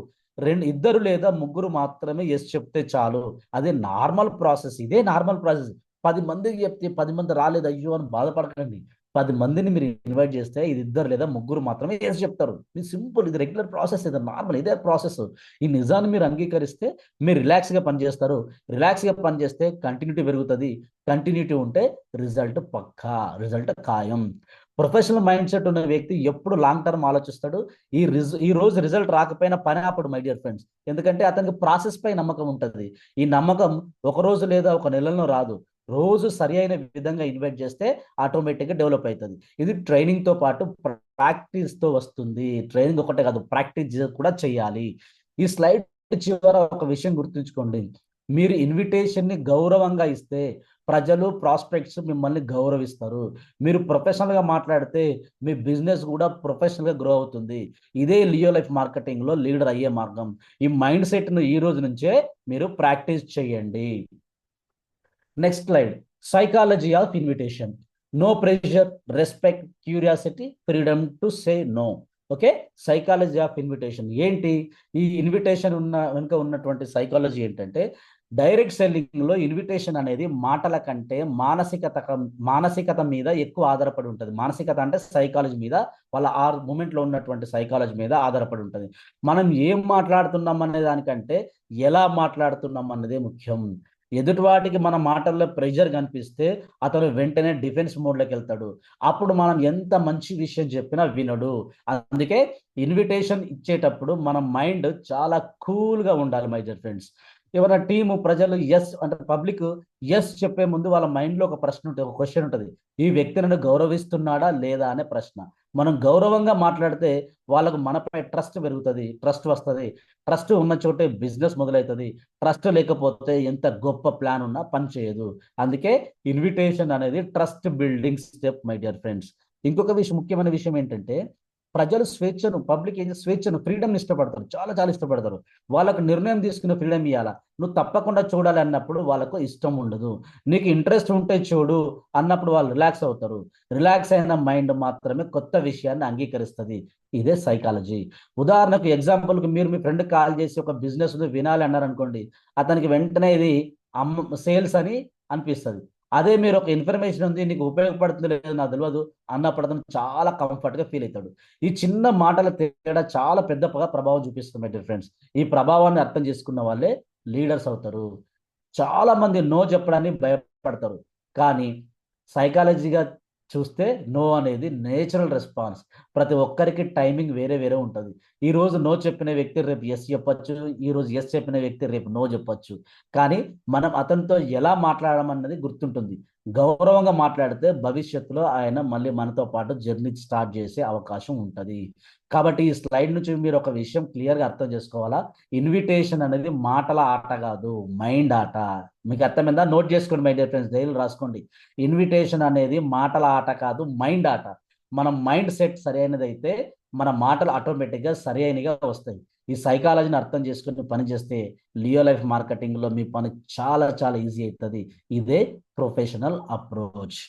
ఇద్దరు లేదా ముగ్గురు మాత్రమే ఎస్ చెప్తే చాలు. అదే నార్మల్ ప్రాసెస్. ఇదే నార్మల్ ప్రాసెస్. 10 మందికి చెప్తే 10 మంది రాలేదు అయ్యో అని బాధపడకండి. 10 మందిని మీరు ఇన్వైట్ చేస్తే ఇది ఇద్దరు లేదా ముగ్గురు మాత్రమే ఎస్ చెప్తారు. ఇది సింపుల్, ఇది రెగ్యులర్ ప్రాసెస్, ఇది నార్మల్, ఇదే ప్రాసెస్. ఈ నిజాన్ని మీరు అంగీకరిస్తే మీరు రిలాక్స్గా పనిచేస్తారు. రిలాక్స్గా పనిచేస్తే కంటిన్యూటీ పెరుగుతుంది. కంటిన్యూటీ ఉంటే రిజల్ట్ పక్కా, రిజల్ట్ ఖాయం. ప్రొఫెషనల్ మైండ్ సెట్ ఉన్న వ్యక్తి ఎప్పుడు లాంగ్ టర్మ్ ఆలోచిస్తాడు. ఈ రోజు రిజల్ట్ రాకపోయినా పని ఆపడు మై డియర్ ఫ్రెండ్స్. ఎందుకంటే అతనికి ప్రాసెస్ పై నమ్మకం ఉంటుంది. ఈ నమ్మకం ఒక రోజు లేదా ఒక నెలలో రాదు. రోజు సరి అయిన విధంగా ఇన్వైట్ చేస్తే ఆటోమేటిక్గా డెవలప్ అవుతుంది. ఇది ట్రైనింగ్తో పాటు ప్రాక్టీస్తో వస్తుంది. ట్రైనింగ్ ఒకటే కాదు, ప్రాక్టీస్ కూడా చేయాలి. ఈ స్లైడ్ చివర ఒక విషయం గుర్తుంచుకోండి. మీరు ఇన్విటేషన్ని గౌరవంగా ఇస్తే ప్రజలు, ప్రాస్పెక్ట్స్ మిమ్మల్ని గౌరవిస్తారు. మీరు ప్రొఫెషనల్గా మాట్లాడితే మీ బిజినెస్ కూడా ప్రొఫెషనల్గా గ్రో అవుతుంది. ఇదే లియో లైఫ్ మార్కెటింగ్లో లీడర్ అయ్యే మార్గం. ఈ మైండ్ సెట్ను ఈ రోజు నుంచే మీరు ప్రాక్టీస్ చేయండి. Next slide, psychology of invitation. No pressure, respect, curiosity, freedom to say no. Okay, psychology of invitation ఏంటి? ఈ ఇన్విటేషన్ వెనుక ఉన్నటువంటి సైకాలజీ ఏంటంటే, డైరెక్ట్ సెల్లింగ్లో ఇన్విటేషన్ అనేది మాటల కంటే మానసికత మీద ఎక్కువ ఆధారపడి ఉంటుంది. మానసికత అంటే సైకాలజీ మీద, వాళ్ళ ఆ మూమెంట్లో ఉన్నటువంటి సైకాలజీ మీద ఆధారపడి ఉంటుంది. మనం ఏం మాట్లాడుతున్నాం అనే దానికంటే ఎలా మాట్లాడుతున్నాం అన్నదే ముఖ్యం. ఎదుటివాటికి మన మాటల్లో ప్రెషర్ కనిపిస్తే అతను వెంటనే డిఫెన్స్ మోడ్లోకి వెళ్తాడు. అప్పుడు మనం ఎంత మంచి విషయం చెప్పినా వినడు. అందుకే ఇన్విటేషన్ ఇచ్చేటప్పుడు మన మైండ్ చాలా కూల్గా ఉండాలి మై డియర్ ఫ్రెండ్స్. ఎవరైనా టీము, ప్రజలు ఎస్ అంటే పబ్లిక్ ఎస్ చెప్పే ముందు వాళ్ళ మైండ్లో ఒక ప్రశ్న ఉంటుంది, ఒక క్వశ్చన్ ఉంటుంది. ఈ వ్యక్తి నన్ను గౌరవిస్తున్నాడా లేదా అనే ప్రశ్న. మనం గౌరవంగా మాట్లాడితే వాళ్ళకు మనపై ట్రస్ట్ పెరుగుతుంది, ట్రస్ట్ వస్తుంది. ట్రస్ట్ ఉన్న చోటే బిజినెస్ మొదలవుతుంది. ట్రస్ట్ లేకపోతే ఎంత గొప్ప ప్లాన్ ఉన్నా పని చేయదు. అందుకే ఇన్విటేషన్ అనేది trust building step my dear friends. ఇంకొక విషయం, ముఖ్యమైన విషయం ఏంటంటే, ప్రజలు స్వేచ్ఛను, పబ్లిక్ ఏం స్వేచ్ఛను, ఫ్రీడమ్ని ఇష్టపడతారు, చాలా చాలా ఇష్టపడతారు. వాళ్ళకు నిర్ణయం తీసుకునే ఫ్రీడమ్ ఇవ్వాలా. నువ్వు తప్పకుండా చూడాలి అన్నప్పుడు వాళ్ళకు ఇష్టం ఉండదు. నీకు ఇంట్రెస్ట్ ఉంటే చూడు అన్నప్పుడు వాళ్ళు రిలాక్స్ అవుతారు. రిలాక్స్ అయిన మైండ్ మాత్రమే కొత్త విషయాన్ని అంగీకరిస్తుంది. ఇదే సైకాలజీ. ఉదాహరణకు ఎగ్జాంపుల్కి, మీరు మీ ఫ్రెండ్ కాల్ చేసి ఒక బిజినెస్ వినాలి అన్నారనుకోండి, అతనికి వెంటనే ఇది సేల్స్ అని అనిపిస్తుంది. అదే మీరు ఒక ఇన్ఫర్మేషన్ ఉంది, నీకు ఉపయోగపడుతుంది లేదు నాకు తెలియదు అన్నప్పుడు అతను చాలా కంఫర్ట్గా ఫీల్ అవుతాడు. ఈ చిన్న మాటల తేడా చాలా పెద్ద ప్రభావం చూపిస్తుంది మై డియర్ ఫ్రెండ్స్. ఈ ప్రభావాన్ని అర్థం చేసుకున్న వాళ్ళే లీడర్స్ అవుతారు. చాలా మంది నో చెప్పడానికి భయపడతారు. కానీ సైకాలజీగా చూస్తే నో అనేది నేచురల్ రెస్పాన్స్. ప్రతి ఒక్కరికి టైమింగ్ వేరే వేరే ఉంటుంది. ఈ రోజు నో చెప్పిన వ్యక్తి రేపు ఎస్ చెప్పొచ్చు. ఈ రోజు ఎస్ చెప్పిన వ్యక్తి రేపు నో చెప్పొచ్చు. కానీ మనం అతనితో ఎలా మాట్లాడమన్నది గుర్తుంటుంది. గౌరవంగా మాట్లాడితే భవిష్యత్తులో ఆయన మళ్ళీ మనతో పాటు జర్నీ స్టార్ట్ చేసే అవకాశం ఉంటుంది. కాబట్టి ఈ స్లైడ్ నుంచి మీరు ఒక విషయం క్లియర్గా అర్థం చేసుకోవాలా. ఇన్విటేషన్ అనేది మాటల ఆట కాదు, మైండ్ ఆట. మీకు అర్థమైందా? నోట్ చేసుకోండి మై డియర్ ఫ్రెండ్స్, డైలీ రాసుకోండి. ఇన్విటేషన్ అనేది మాటల ఆట కాదు, మైండ్ ఆట. మన మైండ్ సెట్ సరైనది అయితే మన మాటలు ఆటోమేటిక్గా సరైనగా వస్తాయి. ఈ సైకాలజీని అర్థం చేసుకుని పని చేస్తే లియో లైఫ్ మార్కెటింగ్లో మీ పని చాలా చాలా ఈజీ అవుతుంది. ఇదే professional approach.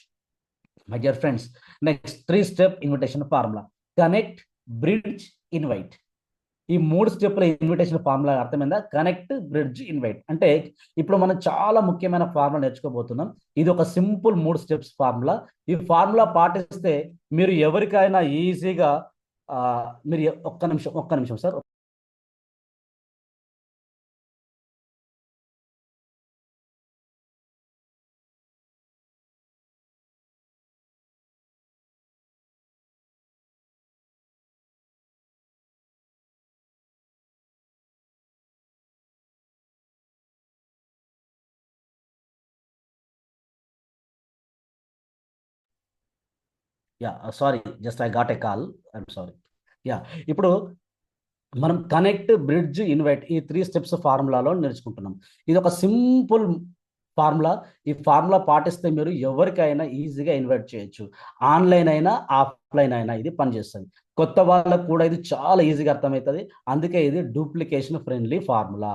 My dear friends, next 3 step invitation formula. Connect, bridge, invite. ఈ 3 స్టెప్ల ఇన్విటేషన్ ఫార్ములా అర్థమైందా? Connect, bridge, invite. అంటే ఇప్పుడు మనం చాలా ముఖ్యమైన ఫార్ములా నేర్చుకోబోతున్నాం. ఇది ఒక సింపుల్ 3 స్టెప్స్ ఫార్ములా. ఈ ఫార్ములా పాటిస్తే మీరు ఎవరికైనా ఈజీగా మీరు ఒక్క నిమిషం sir. Yeah, sorry, just I got a call, I'm sorry. Yeah, ఇప్పుడు మనం కనెక్ట్, బ్రిడ్జ్, ఇన్వైట్ ఈ 3 స్టెప్స్ ఫార్ములాలో నేర్చుకుంటున్నాం. ఇది ఒక సింపుల్ ఫార్ములా. ఈ ఫార్ములా పాటిస్తే మీరు ఎవరికైనా ఈజీగా ఇన్వైట్ చేయొచ్చు. ఆన్లైన్ అయినా ఆఫ్లైన్ అయినా ఇది పనిచేస్తుంది. కొత్త వాళ్ళకు కూడా ఇది చాలా ఈజీగా అర్థమవుతుంది. అందుకే ఇది duplication friendly formula.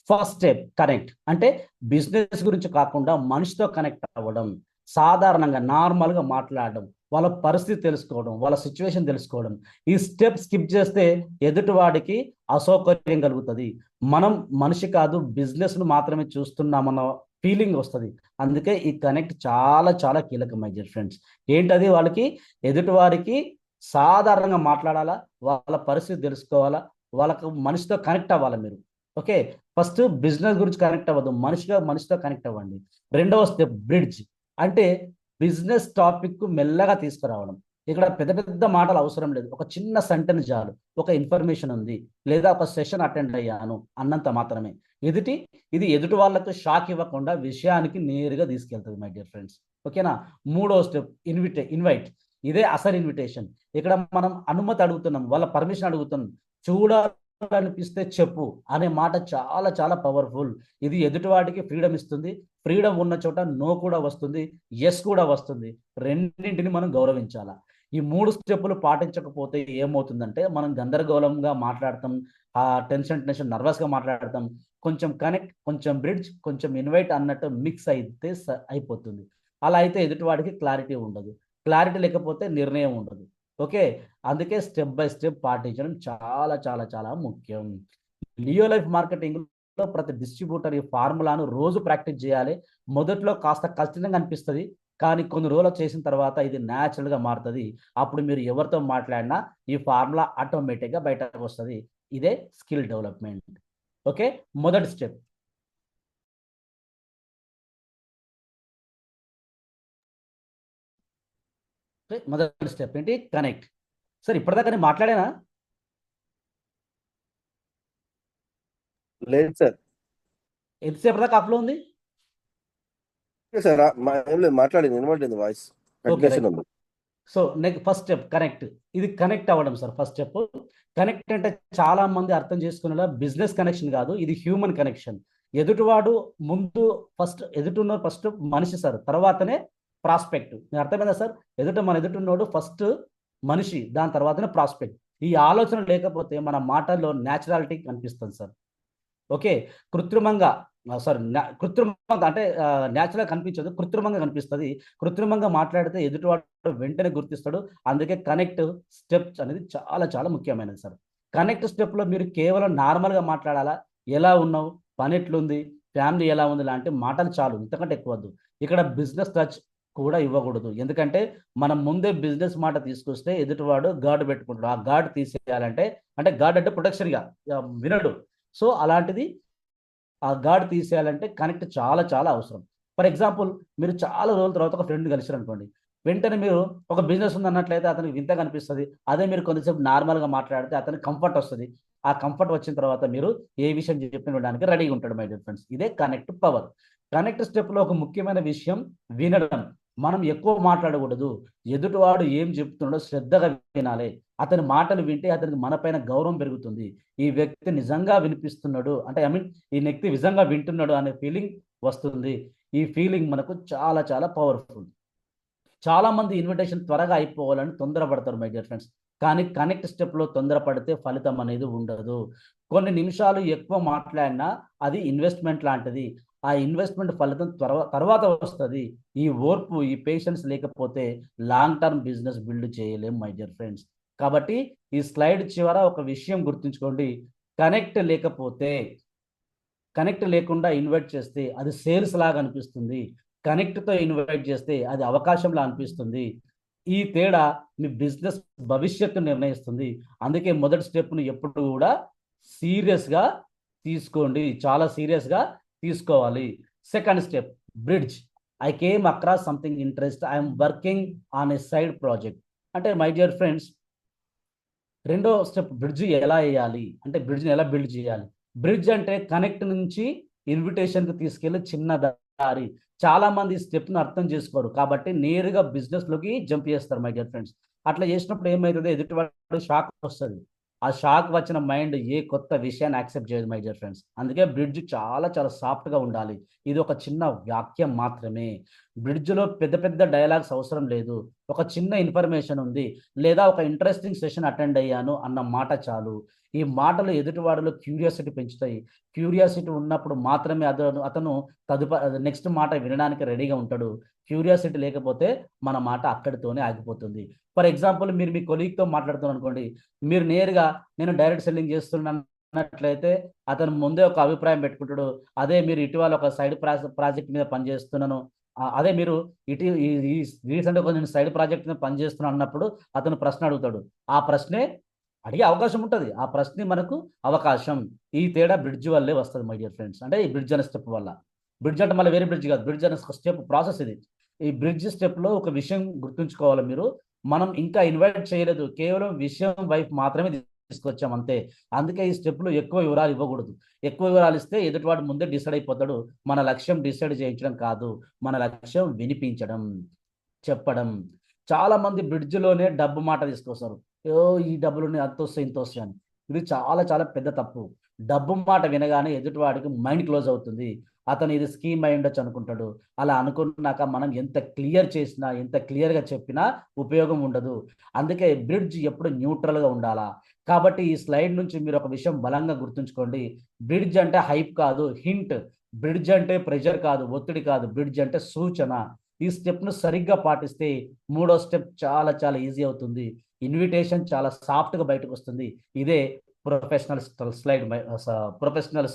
First step connect. అంటే బిజినెస్ గురించి కాకుండా మనిషితో కనెక్ట్ అవ్వడం, సాధారణంగా నార్మల్గా మాట్లాడడం, వాళ్ళ పరిస్థితి తెలుసుకోవడం, వాళ్ళ సిచ్యువేషన్ తెలుసుకోవడం. ఈ స్టెప్ స్కిప్ చేస్తే ఎదుటివాడికి అసౌకర్యం కలుగుతుంది. మనం మనిషి కాదు, బిజినెస్ను మాత్రమే చూస్తున్నామన్న ఫీలింగ్ వస్తుంది. అందుకే ఈ కనెక్ట్ చాలా చాలా కీలకం మై డియర్ ఫ్రెండ్స్. ఏంటది? వాళ్ళకి ఎదుటివారికి సాధారణంగా మాట్లాడాలా, వాళ్ళ పరిస్థితి తెలుసుకోవాలా, వాళ్ళకు మనిషితో కనెక్ట్ అవ్వాలి మీరు. ఓకే, ఫస్ట్ బిజినెస్ గురించి కనెక్ట్ అవ్వద్దు, మనిషితో కనెక్ట్ అవ్వండి. రెండవ స్టెప్ బ్రిడ్జ్. అంటే బిజినెస్ టాపిక్ మెల్లగా తీసుకురావడం. ఇక్కడ పెద్ద పెద్ద మాటలు అవసరం లేదు, ఒక చిన్న సెంటెన్స్ చాలు. ఒక ఇన్ఫర్మేషన్ ఉంది, లేదా ఒక సెషన్ అటెండ్ అయ్యాను అన్నంత మాత్రమే. ఇది ఎదుటి వాళ్ళకు షాక్ ఇవ్వకుండా విషయానికి నేరుగా తీసుకెళ్తుంది మై డియర్ ఫ్రెండ్స్. ఓకేనా? మూడో స్టెప్ ఇన్వైట్. ఇదే అసలు ఇన్విటేషన్. ఇక్కడ మనం అనుమతి అడుగుతున్నాం, వాళ్ళ పర్మిషన్ అడుగుతున్నాం. చూడాలనిపిస్తే చెప్పు అనే మాట చాలా చాలా పవర్ఫుల్. ఇది ఎదుటివాడికి ఫ్రీడమ్ ఇస్తుంది. ఫ్రీడమ్ ఉన్న చోట నో కూడా వస్తుంది, ఎస్ కూడా వస్తుంది. రెండింటిని మనం గౌరవించాలా. ఈ 3 స్టెప్పులు పాటించకపోతే ఏమవుతుందంటే మనం గందరగోళంగా మాట్లాడతాం, టెన్షన్ నర్వస్గా మాట్లాడతాం. కొంచెం కనెక్ట్, కొంచెం బ్రిడ్జ్, కొంచెం ఇన్వైట్ అన్నట్టు మిక్స్ అయితే అయిపోతుంది. అలా అయితే ఎదుటివాడికి క్లారిటీ ఉండదు. క్లారిటీ లేకపోతే నిర్ణయం ఉండదు. ఓకే, అందుకే స్టెప్ బై స్టెప్ పాటించడం చాలా చాలా చాలా ముఖ్యం. లియో లైఫ్ మార్కెటింగ్లో ప్రతి డిస్ట్రిబ్యూటర్ ఈ ఫార్ములాను రోజు ప్రాక్టీస్ చేయాలి. మొదట్లో కాస్త కఠినంగా అనిపిస్తుంది, కానీ కొన్ని రోజులు చేసిన తర్వాత ఇది న్యాచురల్గా మారుతుంది. అప్పుడు మీరు ఎవరితో మాట్లాడినా ఈ ఫార్ములా ఆటోమేటిక్గా బయటకు వస్తుంది. ఇదే స్కిల్ డెవలప్మెంట్. ఓకే, మొదటి స్టెప్. మొదటి స్టెప్ ఏంటి? కనెక్ట్. సార్ ఇప్పటిదాకా నేను మాట్లాడానా? లేదు సార్. ఎంతసేపు దాకా అప్లో ఉంది? సార్ ఏం లేదు, మాట్లాడింది వినబడింది, వాయిస్ కంటిన్యూషన్ ఉంది. So first step connect. ఇది కనెక్ట్ అవ్వడం సార్ ఫస్ట్ స్టెప్. కనెక్ట్ అంటే చాలా మంది అర్థం చేసుకునేలా బిజినెస్ కనెక్షన్ కాదు, ఇది హ్యూమన్ కనెక్షన్. ఎదుటివాడు ముందు ఎదుటిన్న ఫస్ట్ మనిషి సార్, తర్వాతనే ప్రాస్పెక్ట్. మీకు అర్థమైందా సార్? మన ఎదుటిన్నోడు ఫస్ట్ మనిషి, దాని తర్వాతనే ప్రాస్పెక్ట్. ఈ ఆలోచన లేకపోతే మన మాటల్లో న్యాచురాలిటీ కనిపిస్తుంది సార్. ఓకే, కృత్రిమంగా అంటే న్యాచురల్గా కనిపించదు, కృత్రిమంగా కనిపిస్తుంది. కృత్రిమంగా మాట్లాడితే ఎదుటివాడు వెంటనే గుర్తిస్తాడు. అందుకే కనెక్ట్ స్టెప్స్ అనేది చాలా చాలా ముఖ్యమైనది సార్. కనెక్ట్ స్టెప్లో మీరు కేవలం నార్మల్గా మాట్లాడాలా, ఎలా ఉన్నావు, పని ఎట్లుంది, ఫ్యామిలీ ఎలా ఉంది లాంటి మాటలు చాలు, ఇంతకంటే ఎక్కువ వద్దు. ఇక్కడ బిజినెస్ టచ్ కూడా ఇవ్వకూడదు. ఎందుకంటే మనం ముందే బిజినెస్ మాట తీసుకొస్తే ఎదుటివాడు గార్డు పెట్టుకుంటాడు. ఆ గార్డు తీసేయాలంటే, అంటే గార్డు అంటే ప్రొటెక్షన్గా వినడు. సో అలాంటిది ఆ గార్డ్ తీసేయాలంటే కనెక్ట్ చాలా చాలా అవసరం. ఫర్ ఎగ్జాంపుల్, మీరు చాలా రోజుల తర్వాత ఒక ఫ్రెండ్ కలిసారు అనుకోండి, వెంటనే మీరు ఒక బిజినెస్ ఉంది అన్నట్లయితే అతనికి వింత కనిపిస్తుంది. అదే మీరు కొంతసేపు నార్మల్గా మాట్లాడితే అతనికి కంఫర్ట్ వస్తుంది. ఆ కంఫర్ట్ వచ్చిన తర్వాత మీరు ఏ విషయం చెప్పిన వినడానికి రెడీగా ఉంటాడు మై డియర్ ఫ్రెండ్స్. ఇదే కనెక్ట్ పవర్. కనెక్ట్ స్టెప్లో ఒక ముఖ్యమైన విషయం వినడం. మనం ఎక్కువ మాట్లాడకూడదు. ఎదుటివాడు ఏం చెప్తున్నాడో శ్రద్ధగా వినాలి. అతని మాటలు వింటే అతనికి మనపైన గౌరవం పెరుగుతుంది. ఈ వ్యక్తి నిజంగా వినిపిస్తున్నాడు అంటే ఈ వ్యక్తి నిజంగా వింటున్నాడు అనే ఫీలింగ్ వస్తుంది. ఈ ఫీలింగ్ మనకు చాలా చాలా పవర్ఫుల్. చాలా మంది ఇన్విటేషన్ త్వరగా అయిపోవాలని తొందరపడతారు మై డియర్ ఫ్రెండ్స్. కానీ కనెక్ట్ స్టెప్లో తొందరపడితే ఫలితం అనేది ఉండదు. కొన్ని నిమిషాలు ఎక్కువ మాట్లాడినా అది ఇన్వెస్ట్మెంట్ లాంటిది. ఆ ఇన్వెస్ట్మెంట్ ఫలితం తర్వాత వస్తుంది. ఈ ఓర్పు, ఈ పేషెన్స్ లేకపోతే లాంగ్ టర్మ్ బిజినెస్ బిల్డ్ చేయలేం మై డియర్ ఫ్రెండ్స్. కాబట్టి ఈ స్లైడ్ చివర ఒక విషయం గుర్తుంచుకోండి. కనెక్ట్ లేకుండా ఇన్వైట్ చేస్తే అది సేల్స్ లాగా అనిపిస్తుంది. కనెక్ట్తో ఇన్వైట్ చేస్తే అది అవకాశంలా అనిపిస్తుంది. ఈ తేడా మీ బిజినెస్ భవిష్యత్తు నిర్ణయిస్తుంది. అందుకే మొదటి స్టెప్ను ఎప్పుడు కూడా సీరియస్గా తీసుకోండి. చాలా సీరియస్గా తీసుకోవాలి. Second step, bridge. I came across something interest, I'm working on a side project. అంటే మై డియర్ ఫ్రెండ్స్, రెండో స్టెప్ బ్రిడ్జ్ ఎలా వేయాలి అంటే బ్రిడ్జ్ని ఎలా బిల్డ్ చేయాలి. బ్రిడ్జ్ అంటే కనెక్ట్ నుంచి ఇన్విటేషన్కి తీసుకెళ్ళి చిన్న దారి. చాలా మంది ఈ స్టెప్ను అర్థం చేసుకోరు కాబట్టి నేరుగా బిజినెస్లోకి జంప్ చేస్తారు మై డియర్ ఫ్రెండ్స్. అట్లా చేసినప్పుడు ఏమవుతుంది, ఎదుటివాడు షాక్ వస్తుంది. ఆ షాక్ వచ్చిన మైండ్ ఏ కొత్త విషయాన్ని యాక్సెప్ట్ చేయదు మై డియర్ ఫ్రెండ్స్. అందుకే బ్రిడ్జ్ చాలా చాలా సాఫ్ట్గా ఉండాలి. ఇది ఒక చిన్న వాక్యం మాత్రమే. బ్రిడ్జ్లో పెద్ద పెద్ద డైలాగ్స్ అవసరం లేదు. ఒక చిన్న ఇన్ఫర్మేషన్ ఉంది లేదా ఒక ఇంట్రెస్టింగ్ సెషన్ అటెండ్ అయ్యాను అన్న మాట చాలు. ఈ మాటలు ఎదుటివాడిలో క్యూరియాసిటీ పెంచుతాయి. క్యూరియాసిటీ ఉన్నప్పుడు మాత్రమే అతను నెక్స్ట్ మాట వినడానికి రెడీగా ఉంటాడు. క్యూరియాసిటీ లేకపోతే మన మాట అక్కడితోనే ఆగిపోతుంది. ఫర్ ఎగ్జాంపుల్, మీరు మీ కొలీగ్తో మాట్లాడుతున్నారు అనుకోండి, మీరు నేరుగా నేను డైరెక్ట్ సెల్లింగ్ చేస్తున్నాను అన్నట్లయితే అతను ముందే ఒక అభిప్రాయం పెట్టుకుంటాడు. అదే మీరు ఇటీవల ఒక సైడ్ ప్రాజెక్ట్ మీద పనిచేస్తున్నాను, అదే మీరు రీసెంట్గా నేను సైడ్ ప్రాజెక్ట్ మీద పనిచేస్తున్నాను అన్నప్పుడు అతను ప్రశ్న అడుగుతాడు. ఆ ప్రశ్నే అడిగే అవకాశం ఉంటుంది. ఆ ప్రశ్నే మనకు అవకాశం. ఈ తేడా బ్రిడ్జ్ వల్లే వస్తుంది మై డియర్ ఫ్రెండ్స్. అంటే ఈ బ్రిడ్జ్ అనే స్టెప్ వల్ల. బ్రిడ్జ్ అంటే మళ్ళీ వేరే బ్రిడ్జ్ కాదు, బ్రిడ్జ్ అనే స్టెప్ ప్రాసెస్ ఇది. ఈ బ్రిడ్జ్ స్టెప్లో ఒక విషయం గుర్తుంచుకోవాలి మీరు. మనం ఇంకా ఇన్వైట్ చేయలేదు, కేవలం విషయం వైపు మాత్రమే తీసుకొచ్చాం అంతే. అందుకే ఈ స్టెప్లో ఎక్కువ వివరాలు ఇవ్వకూడదు. ఎక్కువ వివరాలు ఇస్తే ఎదుటివాడు ముందే డిసైడ్ అయిపోతాడు. మన లక్ష్యం డిసైడ్ చేయించడం కాదు, మన లక్ష్యం వినిపించడం, చెప్పడం. చాలా మంది బ్రిడ్జ్లోనే డబ్బు మాట తీసుకొస్తారు. ఈ డబ్బులు అంత వస్తాయి ఇంత వస్తాయి అని. ఇది చాలా చాలా పెద్ద తప్పు. డబ్బు మాట వినగానే ఎదుటివాడికి మైండ్ క్లోజ్ అవుతుంది. అతను ఇది స్కీమ్ అయి ఉండొచ్చు అనుకుంటాడు. అలా అనుకున్నాక మనం ఎంత క్లియర్ చేసినా, ఎంత క్లియర్గా చెప్పినా ఉపయోగం ఉండదు. అందుకే బ్రిడ్జ్ ఎప్పుడు న్యూట్రల్గా ఉండాలా. కాబట్టి ఈ స్లైడ్ నుంచి మీరు ఒక విషయం బలంగా గుర్తుంచుకోండి. బ్రిడ్జ్ అంటే హైప్ కాదు, హింట్. బ్రిడ్జ్ అంటే ప్రెషర్ కాదు, ఒత్తిడి కాదు. బ్రిడ్జ్ అంటే సూచన. ఈ స్టెప్ను సరిగ్గా పాటిస్తే మూడో స్టెప్ చాలా చాలా ఈజీ అవుతుంది. ఇన్విటేషన్ చాలా సాఫ్ట్గా బయటకు వస్తుంది. ఇదే professional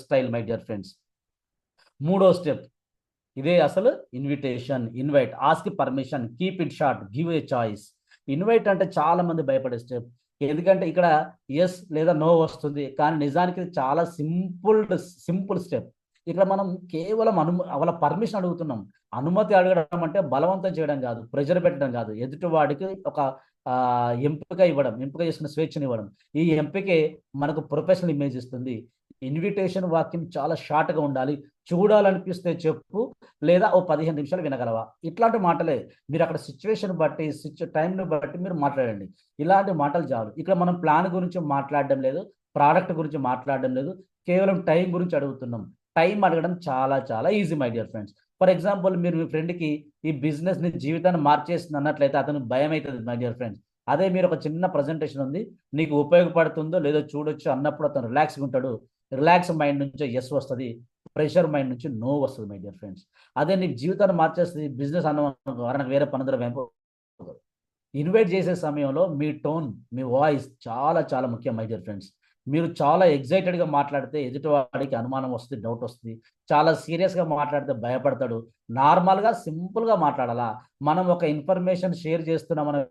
style my dear friends. మూడో స్టెప్ ఇదే అసలు invitation. Invite, ask permission, keep it short, give a choice. Invite అంటే చాలా మంది భయపడే స్టెప్. ఎందుకంటే ఇక్కడ ఎస్ లేదా నో వస్తుంది, కానీ నిజానికి ఇది చాలా సింపుల్ స్టెప్. ఇక్కడ మనం కేవలం వాళ్ళ పర్మిషన్ అడుగుతున్నాం. అనుమతి అడగడం అంటే బలవంతం చేయడం కాదు, ప్రెజర్ పెట్టడం కాదు. ఎదుటివాడికి ఒక ఎంపిక చేసుకున్న స్వేచ్ఛను ఇవ్వడం. ఈ ఎంపికే మనకు ప్రొఫెషనల్ ఇమేజ్ ఇస్తుంది. ఇన్విటేషన్ వాక్యం చాలా షార్ట్గా ఉండాలి. చూడాలనిపిస్తే చెప్పు, లేదా ఓ 15 నిమిషాలు వినగలవా. ఇట్లాంటి మాటలే. మీరు అక్కడ సిచ్యువేషన్ బట్టి, టైంని బట్టి మీరు మాట్లాడండి. ఇలాంటి మాటలు చాలు. ఇక్కడ మనం ప్లాన్ గురించి మాట్లాడడం లేదు, ప్రోడక్ట్ గురించి మాట్లాడడం లేదు, కేవలం టైం గురించి అడుగుతున్నాం. టైం అడగడం చాలా చాలా easy my dear friends. For example, మీరు మీ ఫ్రెండ్కి ఈ బిజినెస్ని జీవితాన్ని మార్చేస్తుంది అన్నట్లయితే అతనికి భయం అవుతుంది మై డియర్ ఫ్రెండ్స్. అదే మీరు ఒక చిన్న ప్రజెంటేషన్ ఉంది, నీకు ఉపయోగపడుతుందో లేదో చూడొచ్చు అన్నప్పుడు అతను రిలాక్స్గా ఉంటాడు. రిలాక్స్ మైండ్ నుంచి ఎస్ వస్తుంది, ప్రెషర్ మైండ్ నుంచి నో వస్తుంది మై డియర్ ఫ్రెండ్స్. అదే నీకు జీవితాన్ని మార్చేస్తుంది బిజినెస్ అన్న వేరే పనుదర వెంపు. ఇన్వైట్ చేసే సమయంలో మీ టోన్, మీ వాయిస్ చాలా చాలా ముఖ్యం మై డియర్ ఫ్రెండ్స్. మీరు చాలా ఎగ్జైటెడ్గా మాట్లాడితే ఎదుటివాడికి అనుమానం వస్తుంది, డౌట్ వస్తుంది. చాలా సీరియస్గా మాట్లాడితే భయపడతాడు. నార్మల్గా సింపుల్గా మాట్లాడాలా. మనం ఒక ఇన్ఫర్మేషన్ షేర్ చేస్తున్నామన్న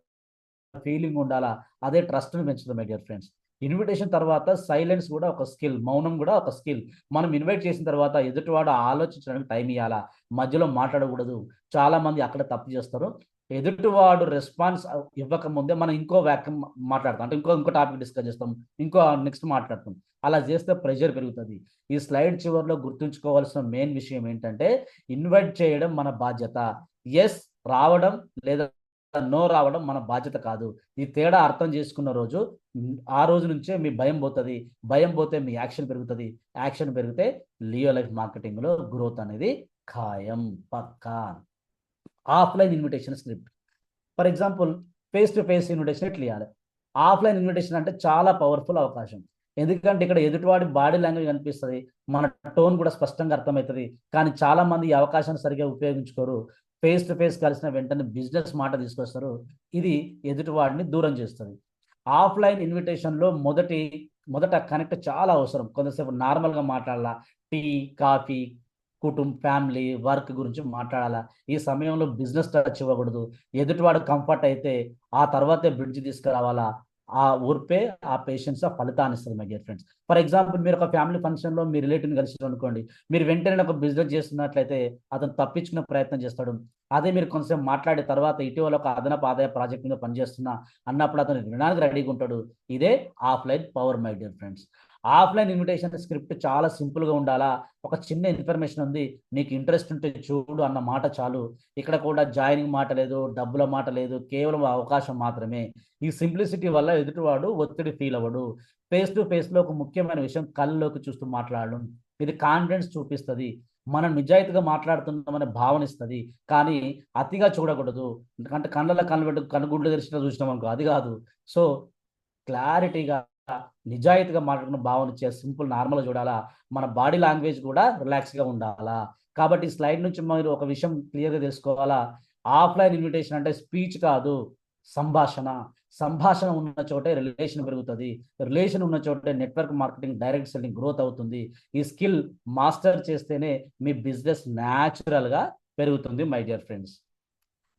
ఫీలింగ్ ఉండాలా. అదే ట్రస్ట్ని పెంచుతుంది మై డియర్ ఫ్రెండ్స్. ఇన్విటేషన్ తర్వాత సైలెన్స్ కూడా ఒక స్కిల్, మౌనం కూడా ఒక స్కిల్. మనం ఇన్వైట్ చేసిన తర్వాత ఎదుటివాడు ఆలోచించడానికి టైం ఇవ్వాలా, మధ్యలో మాట్లాడకూడదు. చాలా మంది అక్కడ తప్పు చేస్తారు. ఎదుటివాడు రెస్పాన్స్ ఇవ్వకముందే మనం ఇంకో వాక్యం మాట్లాడతాం, అంటే ఇంకో టాపిక్ డిస్కస్ చేస్తాం, ఇంకో నెక్స్ట్ మాట్లాడతాం. అలా చేస్తే ప్రెషర్ పెరుగుతుంది. ఈ స్లైడ్ చివరిలో గుర్తుంచుకోవాల్సిన మెయిన్ విషయం ఏంటంటే, ఇన్వైట్ చేయడం మన బాధ్యత, ఎస్ రావడం లేదా నో రావడం మన బాధ్యత కాదు. ఈ తేడా అర్థం చేసుకున్న రోజు, ఆ రోజు నుంచే మీ భయం పోతుంది. భయం పోతే మీ యాక్షన్ పెరుగుతుంది. యాక్షన్ పెరిగితే లియో లైఫ్ మార్కెటింగ్ లో గ్రోత్ అనేది ఖాయం, పక్కా. Offline invitation script. For example, face to face invitation ఎట్లా ఇవ్వాలి? ఆఫ్లైన్ ఇన్విటేషన్ అంటే చాలా పవర్ఫుల్ అవకాశం. ఎందుకంటే ఇక్కడ ఎదుటివాడి బాడీ లాంగ్వేజ్ కనిపిస్తుంది, మన టోన్ కూడా స్పష్టంగా అర్థమవుతుంది. కానీ చాలా మంది ఈ అవకాశాన్ని సరిగ్గా ఉపయోగించుకోరు. ఫేస్ టు ఫేస్ కలిసిన వెంటనే బిజినెస్ మాట తీసుకొస్తారు. ఇది ఎదుటివాడిని దూరం చేస్తుంది. ఆఫ్లైన్ ఇన్విటేషన్లో మొదట కనెక్ట్ చాలా అవసరం. కొంతసేపు నార్మల్గా మాట్లాడాలా, టీ, కాఫీ, ఫ్యామిలీ, వర్క్ గురించి మాట్లాడాలా. ఈ సమయంలో బిజినెస్ టచ్ ఇవ్వకూడదు. ఎదుటివాడు కంఫర్ట్ అయితే ఆ తర్వాతే బ్రిడ్జ్ తీసుకురావాలా. ఆ ఊర్పే, ఆ పేషెన్స్ ఆ ఫలితాన్ని ఇస్తుంది my dear friends. For example, మీరు ఒక ఫ్యామిలీ ఫంక్షన్లో మీ రిలేటివ్ని కలిసి అనుకోండి, మీరు వెంటనే ఒక బిజినెస్ చేస్తున్నట్లయితే అతను తప్పించుకునే ప్రయత్నం చేస్తాడు. అదే మీరు కొంచెం మాట్లాడే తర్వాత ఇటీవల ఒక అదనపు ఆదాయ ప్రాజెక్ట్ మీద పనిచేస్తున్నా అన్నప్పుడు అతను వినడానికి రెడీగా ఉంటాడు. ఇదే offline power my dear friends. Offline invitation script చాలా సింపుల్గా ఉండాలా. ఒక చిన్న ఇన్ఫర్మేషన్ ఉంది, నీకు ఇంట్రెస్ట్ ఉంటే చూడు అన్న మాట చాలు. ఇక్కడ కూడా జాయినింగ్ మాట లేదు, డబ్బుల మాట లేదు, కేవలం అవకాశం మాత్రమే. ఈ సింప్లిసిటీ వల్ల ఎదుటివాడు ఒత్తిడి ఫీల్ అవ్వడు. ఫేస్ టు ఫేస్లో ఒక ముఖ్యమైన విషయం, కళ్ళలోకి చూస్తూ మాట్లాడడం. ఇది కాన్ఫిడెన్స్ చూపిస్తుంది, మనం నిజాయితీగా మాట్లాడుతున్నామనే భావన ఇస్తుంది. కానీ అతిగా చూడకూడదు, ఎందుకంటే కళ్ళలో కళ్ళు పెట్టు కనుగుడ్లు తెరిచినా చూసినాం అనుకో, అది కాదు. సో క్లారిటీగా, నిజాయితీగా మాట్లాడుకున్న భావన ఇచ్చే సింపుల్ నార్మల్గా చూడాలా. మన బాడీ లాంగ్వేజ్ కూడా రిలాక్స్గా ఉండాలా. కాబట్టి స్లైడ్ నుంచి మీరు ఒక విషయం క్లియర్గా తెలుసుకోవాలా. ఆఫ్లైన్ ఇన్విటేషన్ అంటే స్పీచ్ కాదు, సంభాషణ. సంభాషణ ఉన్న చోటే రిలేషన్ పెరుగుతుంది. రిలేషన్ ఉన్న చోటే network marketing, direct selling growth అవుతుంది. ఈ స్కిల్ మాస్టర్ చేస్తేనే మీ బిజినెస్ న్యాచురల్గా పెరుగుతుంది my dear friends.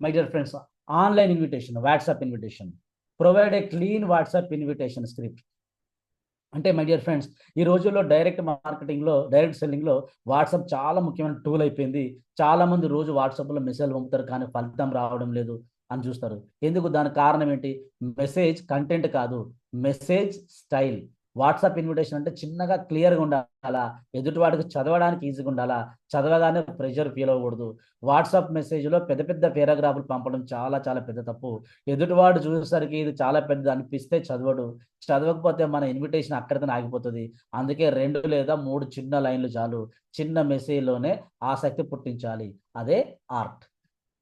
My dear friends, online invitation, WhatsApp invitation. Provide a clean WhatsApp invitation script. అంటే మై డియర్ ఫ్రెండ్స్, ఈ రోజుల్లో డైరెక్ట్ మార్కెటింగ్లో, డైరెక్ట్ సెల్లింగ్లో వాట్సాప్ చాలా ముఖ్యమైన టూల్ అయిపోయింది. చాలా మంది రోజు వాట్సాప్లో మెసేజ్లు పంపుతారు, కానీ ఫలితం రావడం లేదు అని చూస్తారు. ఎందుకు? దానికి కారణం ఏంటి? మెసేజ్ కంటెంట్ కాదు, మెసేజ్ స్టైల్. వాట్సాప్ ఇన్విటేషన్ అంటే చిన్నగా క్లియర్గా ఉండాలా, ఎదుటివాడికి చదవడానికి ఈజీగా ఉండాలా, చదవగానే ప్రెషర్ ఫీల్ అవ్వకూడదు. వాట్సాప్ మెసేజ్లో పెద్ద పెద్ద పేరాగ్రాఫ్లు పంపడం చాలా చాలా పెద్ద తప్పు. ఎదుటివాడు చూసేసరికి ఇది చాలా పెద్దది అనిపిస్తే చదవడు, చదవకపోతే మన ఇన్విటేషన్ అక్కడితో ఆగిపోతుంది. అందుకే 2 లేదా 3 చిన్న లైన్లు చాలు. చిన్న మెసేజ్లోనే ఆసక్తి పుట్టించాలి, అదే ఆర్ట్.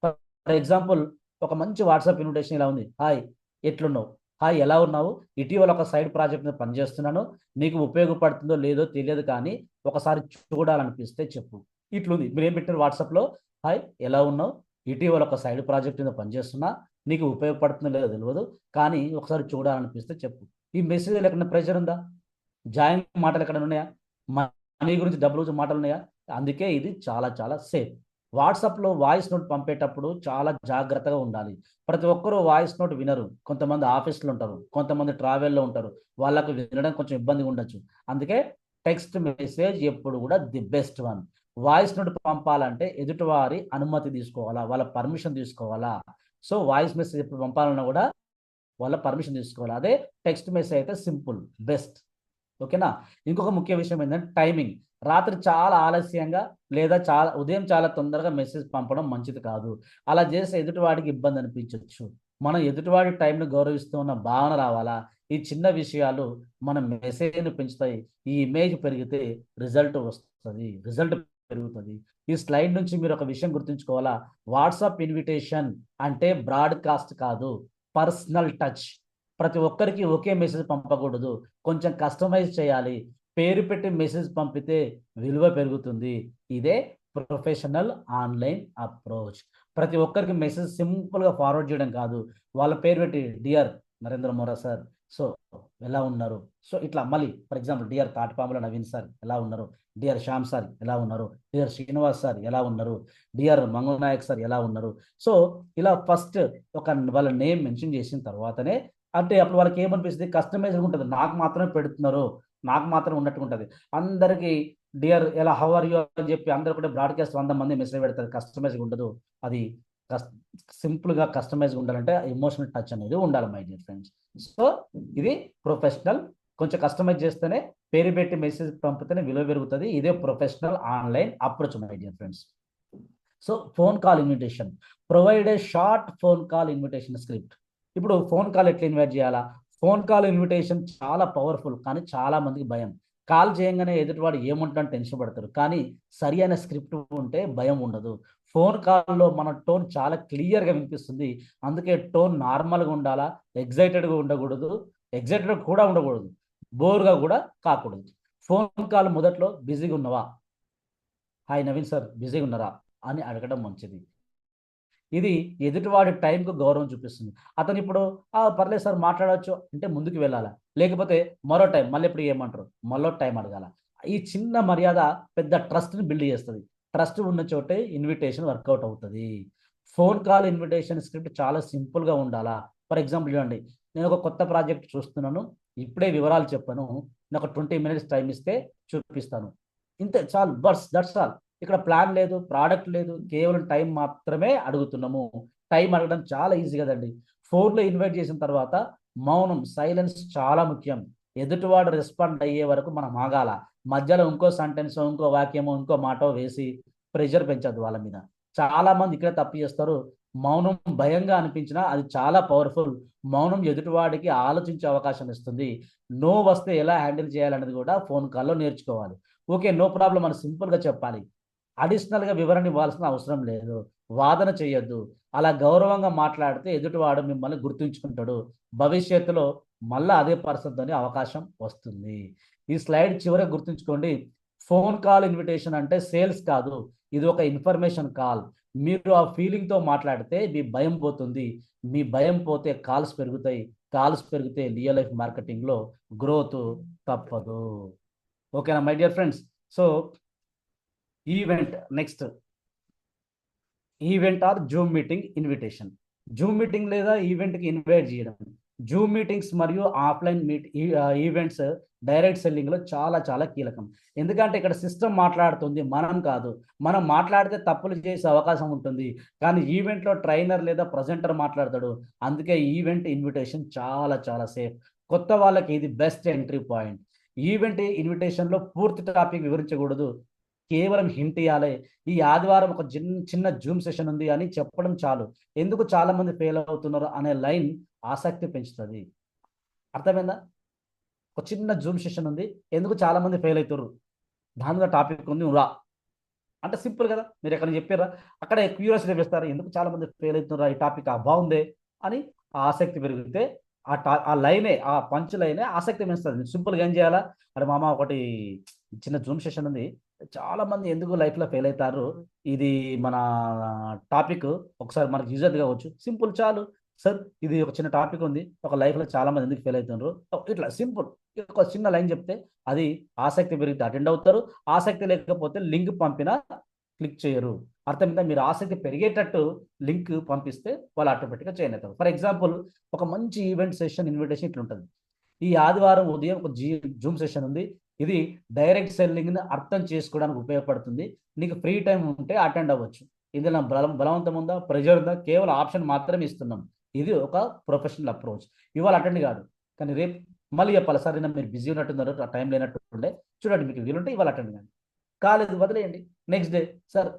ఫర్ ఎగ్జాంపుల్, ఒక మంచి వాట్సాప్ ఇన్విటేషన్ ఇలా ఉంది: హాయ్, ఎట్లున్నావు? హాయ్, ఎలా ఉన్నావు? ఇటీవల ఒక సైడ్ ప్రాజెక్ట్ మీద పనిచేస్తున్నాను, నీకు ఉపయోగపడుతుందో లేదో తెలియదు, కానీ ఒకసారి చూడాలనిపిస్తే చెప్పు. ఇట్లుంది. మీరు ఏం పెట్టారు వాట్సాప్లో? హాయ్, ఎలా ఉన్నావు? ఇటీవల ఒక సైడ్ ప్రాజెక్ట్ మీద పనిచేస్తున్నా, నీకు ఉపయోగపడుతుందో లేదో తెలియదు, కానీ ఒకసారి చూడాలనిపిస్తే చెప్పు. ఈ మెసేజ్ ఎక్కడ ప్రెషర్ ఉందా? జాయిన్ మాటలు ఎక్కడ ఉన్నాయా? మనీ గురించి, డబ్బుల గురించి మాటలు ఉన్నాయా? అందుకే ఇది చాలా చాలా సేఫ్. వాట్సాప్లో వాయిస్ నోట్ పంపేటప్పుడు చాలా జాగ్రత్తగా ఉండాలి. ప్రతి ఒక్కరూ వాయిస్ నోట్ వినరు. కొంతమంది ఆఫీస్లో ఉంటారు, కొంతమంది ట్రావెల్లో ఉంటారు, వాళ్ళకు వినడం కొంచెం ఇబ్బందిగా ఉండొచ్చు. అందుకే టెక్స్ట్ మెసేజ్ ఎప్పుడు కూడా the best one. Voice note పంపాలంటే ఎదుటివారి అనుమతి తీసుకోవాలా, వాళ్ళ పర్మిషన్ తీసుకోవాలా. సో వాయిస్ మెసేజ్ ఎప్పుడు పంపాలన్నా కూడా వాళ్ళ పర్మిషన్ తీసుకోవాలి. అదే టెక్స్ట్ మెసేజ్ అయితే సింపుల్, బెస్ట్. ఓకేనా? ఇంకొక ముఖ్య విషయం ఏంటంటే టైమింగ్. రాత్రి చాలా ఆలస్యంగా లేదా ఉదయం చాలా తొందరగా మెసేజ్ పంపడం మంచిది కాదు. అలా చేస్తే ఎదుటివాడికి ఇబ్బంది అనిపించవచ్చు. మనం ఎదుటివాడి టైంను గౌరవిస్తూ ఉన్న భావన రావాలా. ఈ చిన్న విషయాలు మన మెసేజ్ని పెంచుతాయి. ఈ ఇమేజ్ పెరిగితే రిజల్ట్ వస్తుంది, రిజల్ట్ పెరుగుతుంది. ఈ స్లైడ్ నుంచి మీరు ఒక విషయం గుర్తుంచుకోవాలా. వాట్సాప్ ఇన్విటేషన్ అంటే బ్రాడ్కాస్ట్ కాదు, పర్సనల్ టచ్. ప్రతి ఒక్కరికి ఒకే మెసేజ్ పంపకూడదు, కొంచెం కస్టమైజ్ చేయాలి. పేరు పెట్టి మెసేజ్ పంపితే విలువ పెరుగుతుంది. ఇదే ప్రొఫెషనల్ ఆన్లైన్ అప్రోచ్. ప్రతి ఒక్కరికి మెసేజ్ సింపుల్గా ఫార్వర్డ్ చేయడం కాదు, వాళ్ళ పేరు పెట్టి డియర్ నరేంద్ర మోరా సార్, సో ఎలా ఉన్నారు, సో ఇట్లా. మళ్ళీ for example, dear Tatipamula Naveen sir ఎలా ఉన్నారు, డియర్ శ్యామ్ సార్ ఎలా ఉన్నారు, డియర్ శ్రీనివాస్ సార్ ఎలా ఉన్నారు, డియర్ మంగళనాయక్ సార్ ఎలా ఉన్నారు. సో ఇలా ఫస్ట్ ఒక వాళ్ళ నేమ్ మెన్షన్ చేసిన తర్వాతనే అంటే అప్పుడు వాళ్ళకి ఏమనిపిస్తుంది, కస్టమైజ్డ్ ఉంటుంది, నాకు మాత్రమే పెడుతున్నారు, నాకు మాత్రం ఉన్నట్టుగా ఉంటుంది. అందరికీ డియర్ ఎలా హౌ ఆర్ యూ అని చెప్పి అందరు కూడా బ్రాడ్కాస్ట్ 100 మంది మెసేజ్ పెడతారు, కస్టమైజ్గా ఉండదు. అది సింపుల్గా కస్టమైజ్గా ఉండాలంటే ఎమోషనల్ టచ్ అనేది ఉండాలి మై డియర్ ఫ్రెండ్స్. సో ఇది ప్రొఫెషనల్. కొంచెం కస్టమైజ్ చేస్తేనే, పేరు పెట్టి మెసేజ్ పంపితేనే విలువ పెరుగుతుంది. ఇదే professional online approach my dear friends. So phone call invitation, provide a short phone call invitation script. ఇప్పుడు ఫోన్ కాల్ ఎట్లా ఇన్వైట్ చేయాలా? ఫోన్ కాల్ ఇన్విటేషన్ చాలా పవర్ఫుల్, కానీ చాలా మందికి భయం. కాల్ చేయగానే ఎదుటివాడు ఏముంటాడని టెన్షన్ పడతారు, కానీ సరి అయిన స్క్రిప్ట్ ఉంటే భయం ఉండదు. ఫోన్ కాల్లో మన టోన్ చాలా క్లియర్గా వినిపిస్తుంది. అందుకే టోన్ నార్మల్గా ఉండాలా, ఎగ్జైటెడ్గా ఉండకూడదు, ఎగ్జైటెడ్ కూడా ఉండకూడదు, బోర్గా కూడా కాకూడదు. ఫోన్ కాల్ మొదట్లో బిజీగా ఉన్నవా, హాయ్ నవీన్ సార్ బిజీగా ఉన్నారా అని అడగడం మంచిది. ఇది ఎదుటివాడి టైంకు గౌరవం చూపిస్తుంది. అతను ఇప్పుడు పర్లేదు సార్ మాట్లాడవచ్చు అంటే ముందుకు వెళ్ళాలా, లేకపోతే మరో టైం మళ్ళీ ఇప్పుడు ఏమంటారు మళ్ళీ టైం అడగాల. ఈ చిన్న మర్యాద పెద్ద ట్రస్ట్ని బిల్డ్ చేస్తుంది. ట్రస్ట్ ఉన్న చోటే ఇన్విటేషన్ వర్కౌట్ అవుతుంది. ఫోన్ కాల్ ఇన్విటేషన్ స్క్రిప్ట్ చాలా సింపుల్గా ఉండాలా. ఫర్ ఎగ్జాంపుల్ చూడండి, నేను ఒక కొత్త ప్రాజెక్ట్ చూస్తున్నాను, ఇప్పుడే వివరాలు చెప్పాను, నాకు 20 minutes టైం ఇస్తే చూపిస్తాను, ఇంతే చాలు, దట్స్ ఆల్. ఇక్కడ ప్లాన్ లేదు, ప్రోడక్ట్ లేదు, కేవలం టైం మాత్రమే అడుగుతున్నాము. టైం అడగడం చాలా ఈజీ కదండి. ఫోన్లో ఇన్వైట్ చేసిన తర్వాత మౌనం, సైలెన్స్ చాలా ముఖ్యం. ఎదుటివాడు రెస్పాండ్ అయ్యే వరకు మనం ఆగాల. మధ్యలో ఇంకో సెంటెన్స్, ఇంకో వాక్యమో, ఇంకో మాటో వేసి ప్రెషర్ పెంచద్దు వాళ్ళ మీద. చాలా మంది ఇక్కడే తప్పు చేస్తారు. మౌనం భయంగా అనిపించినా అది చాలా పవర్ఫుల్. మౌనం ఎదుటివాడికి ఆలోచించే అవకాశం ఇస్తుంది. నో వస్తే ఎలా హ్యాండిల్ చేయాలనేది కూడా ఫోన్ కాల్లో నేర్చుకోవాలి. ఓకే నో ప్రాబ్లం అని సింపుల్గా చెప్పాలి. అడిషనల్గా వివరణ ఇవ్వాల్సిన అవసరం లేదు. వాదన చేయొద్దు. అలా గౌరవంగా మాట్లాడితే ఎదుటివాడు మిమ్మల్ని గుర్తుంచుకుంటాడు. భవిష్యత్తులో మళ్ళీ అదే పర్సన్తోనే అవకాశం వస్తుంది. ఈ స్లైడ్ చివరికి గుర్తుంచుకోండి, ఫోన్ కాల్ ఇన్విటేషన్ అంటే సేల్స్ కాదు, ఇది ఒక ఇన్ఫర్మేషన్ కాల్. మీరు ఆ ఫీలింగ్తో మాట్లాడితే మీ భయం పోతుంది. మీ భయం పోతే కాల్స్ పెరుగుతాయి. కాల్స్ పెరిగితే రియల్ లైఫ్ మార్కెటింగ్లో గ్రోత్ తప్పదు. ఓకేనా my dear friends? So event next, event are Zoom meeting invitation. Zoom meeting లేదా ఈవెంట్కి ఇన్వైట్ చేయడం. జూమ్ మీటింగ్స్ మరియు ఆఫ్లైన్ ఈవెంట్స్ డైరెక్ట్ సెల్లింగ్లో చాలా చాలా కీలకం. ఎందుకంటే ఇక్కడ సిస్టమ్ మాట్లాడుతుంది, మనం కాదు. మనం మాట్లాడితే తప్పులు చేసే అవకాశం ఉంటుంది, కానీ ఈవెంట్లో ట్రైనర్ లేదా ప్రజెంటర్ మాట్లాడతాడు. అందుకే ఈవెంట్ ఇన్విటేషన్ చాలా చాలా సేఫ్. కొత్త వాళ్ళకి ఇది బెస్ట్ ఎంట్రీ పాయింట్. ఈవెంట్ ఇన్విటేషన్లో పూర్తి టాపిక్ వివరించకూడదు, కేవలం హింట్ ఇవ్వాలి. ఈ ఆదివారం ఒక చిన్న జూమ్ సెషన్ ఉంది అని చెప్పడం చాలు. ఎందుకు చాలా మంది ఫెయిల్ అవుతున్నారు అనే లైన్ ఆసక్తి పెంచుతుంది. అర్థమైందా? ఒక చిన్న జూమ్ సెషన్ ఉంది, ఎందుకు చాలా మంది ఫెయిల్ అవుతారు, దాని మీద టాపిక్ ఉంది, రా అంటే సింపుల్ కదా. మీరు ఎక్కడ చెప్పారా, అక్కడ క్యూరియాసిటీ వేస్తారు, ఎందుకు చాలా మంది ఫెయిల్ అవుతున్నారా, ఈ టాపిక్ బాగుందే అని ఆసక్తి పెరిగితే ఆ లైనే, ఆ పంచ్ లైనే ఆసక్తి పెంచుతుంది. సింపుల్గా ఏం చేయాలా, అరే మామ ఒకటి చిన్న జూమ్ సెషన్ ఉంది, చాలా మంది ఎందుకు లైఫ్లో ఫెయిల్ అవుతారు, ఇది మన టాపిక్ ఒకసారి మనకు యూజర్ కావచ్చు, సింపుల్ చాలు సార్, ఇది ఒక చిన్న టాపిక్ ఉంది, ఒక లైఫ్లో చాలా మంది ఎందుకు ఫెయిల్ అవుతున్నారు, ఇట్లా సింపుల్ ఒక చిన్న లైన్ చెప్తే అది ఆసక్తి పెరిగితే అటెండ్ అవుతారు. ఆసక్తి లేకపోతే లింక్ పంపినా క్లిక్ చేయరు. అర్థమైందా? మీరు ఆసక్తి పెరిగేటట్టు లింక్ పంపిస్తే వాళ్ళు ఆటోమేటిక్గా జాయిన్ అవుతారు. ఫర్ ఎగ్జాంపుల్ ఒక మంచి ఈవెంట్ సెషన్ ఇన్విటేషన్ ఇట్లా ఉంటుంది, ఈ ఆదివారం ఉదయం ఒక జూమ్ సెషన్ ఉంది, ఇది డైరెక్ట్ సెల్లింగ్ని అర్థం చేసుకోవడానికి ఉపయోగపడుతుంది, నీకు ఫ్రీ టైం ఉంటే అటెండ్ అవ్వచ్చు. ఇందులో బలవంతం ఉందా, ప్రెజర్ ఉందా, కేవలం ఆప్షన్ మాత్రమే ఇస్తున్నాం. ఇది ఒక ప్రొఫెషనల్ అప్రోచ్. ఇవాళ అటెండ్ కాదు, కానీ రేపు మళ్ళీ చెప్పాలి, సార్ నిన్న మీరు బిజీ ఉన్నట్టున్నారు, ఆ టైం లేనట్టు ఉండే, చూడండి మీకు వీలుంటే ఇవాళ అటెండ్ కానీ, కాలేదు వదిలేయండి. నెక్స్ట్ డే, సార్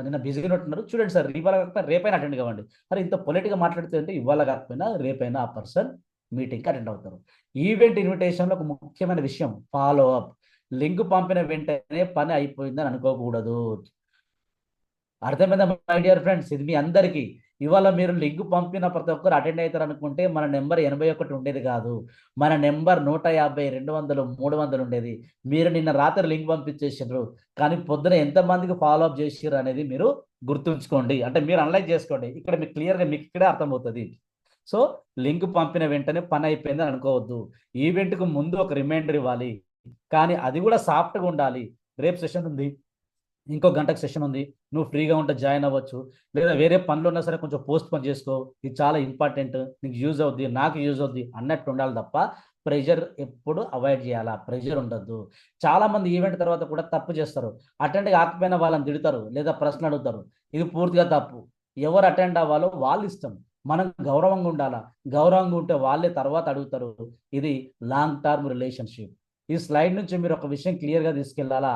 నిన్న బిజీగా ఉన్నట్టున్నారు, చూడండి సార్ ఇవాళ కాకపోయినా రేపైనా అటెండ్ కావండి. అరే ఇంత పొలిటిక్గా మాట్లాడితే అంటే ఇవాళ కాకపోయినా రేపైనా ఆ పర్సన్ మీటింగ్కి అటెండ్ అవుతారు. ఈవెంట్ ఇన్విటేషన్లో ఒక ముఖ్యమైన విషయం ఫాలో అప్. లింక్ పంపిన వెంటనే పని అయిపోయిందని అనుకోకూడదు. అర్థమైందా మై డియర్ ఫ్రెండ్స్? ఇది మీ అందరికీ. ఇవాళ మీరు లింక్ పంపిన ప్రతి ఒక్కరు అటెండ్ అవుతారు అనుకుంటే మన నెంబర్ 81 ఉండేది కాదు, మన నెంబర్ 150, 200, 300 ఉండేది. మీరు నిన్న రాత్రి లింక్ పంపించేసారు, కానీ పొద్దున ఎంతమందికి ఫాలో అప్ చేసారు అనేది మీరు గుర్తుంచుకోండి. అంటే మీరు అనలైజ్ చేసుకోండి, ఇక్కడ మీకు క్లియర్గా మీకు ఇక్కడే అర్థమవుతుంది. సో లింక్ పంపిన వెంటనే పని అయిపోయిందని అనుకోవద్దు. ఈవెంట్కు ముందు ఒక రిమైండర్ ఇవ్వాలి, కానీ అది కూడా సాఫ్ట్గా ఉండాలి. రేపు సెషన్ ఉంది, ఇంకో గంటకు సెషన్ ఉంది, నువ్వు ఫ్రీగా ఉంటే జాయిన్ అవ్వచ్చు, లేదా వేరే పనులు ఉన్నా సరే కొంచెం పోస్ట్ పోన్ చేసుకో, ఇది చాలా ఇంపార్టెంట్, నీకు యూజ్ అవుద్ది, నాకు యూజ్ అవుద్ది అన్నట్టు ఉండాలి తప్ప ప్రెషర్ ఎప్పుడు అవాయిడ్ చేయాలా, ప్రెషర్ ఉండద్దు. చాలా మంది ఈవెంట్ తర్వాత కూడా తప్పు చేస్తారు, అటెండ్ కాకపోయినా వాళ్ళని తిడతారు లేదా ప్రశ్న అడుగుతారు. ఇది పూర్తిగా తప్పు. ఎవరు అటెండ్ అవ్వాలో వాళ్ళ ఇష్టం, మనం గౌరవంగా ఉండాలా, గౌరవంగా ఉంటే వాళ్ళే తర్వాత అడుగుతారు. ఇది లాంగ్ టర్మ్ రిలేషన్షిప్. ఈ స్లైడ్ నుంచి మీరు ఒక విషయం క్లియర్గా తీసుకెళ్లాలా,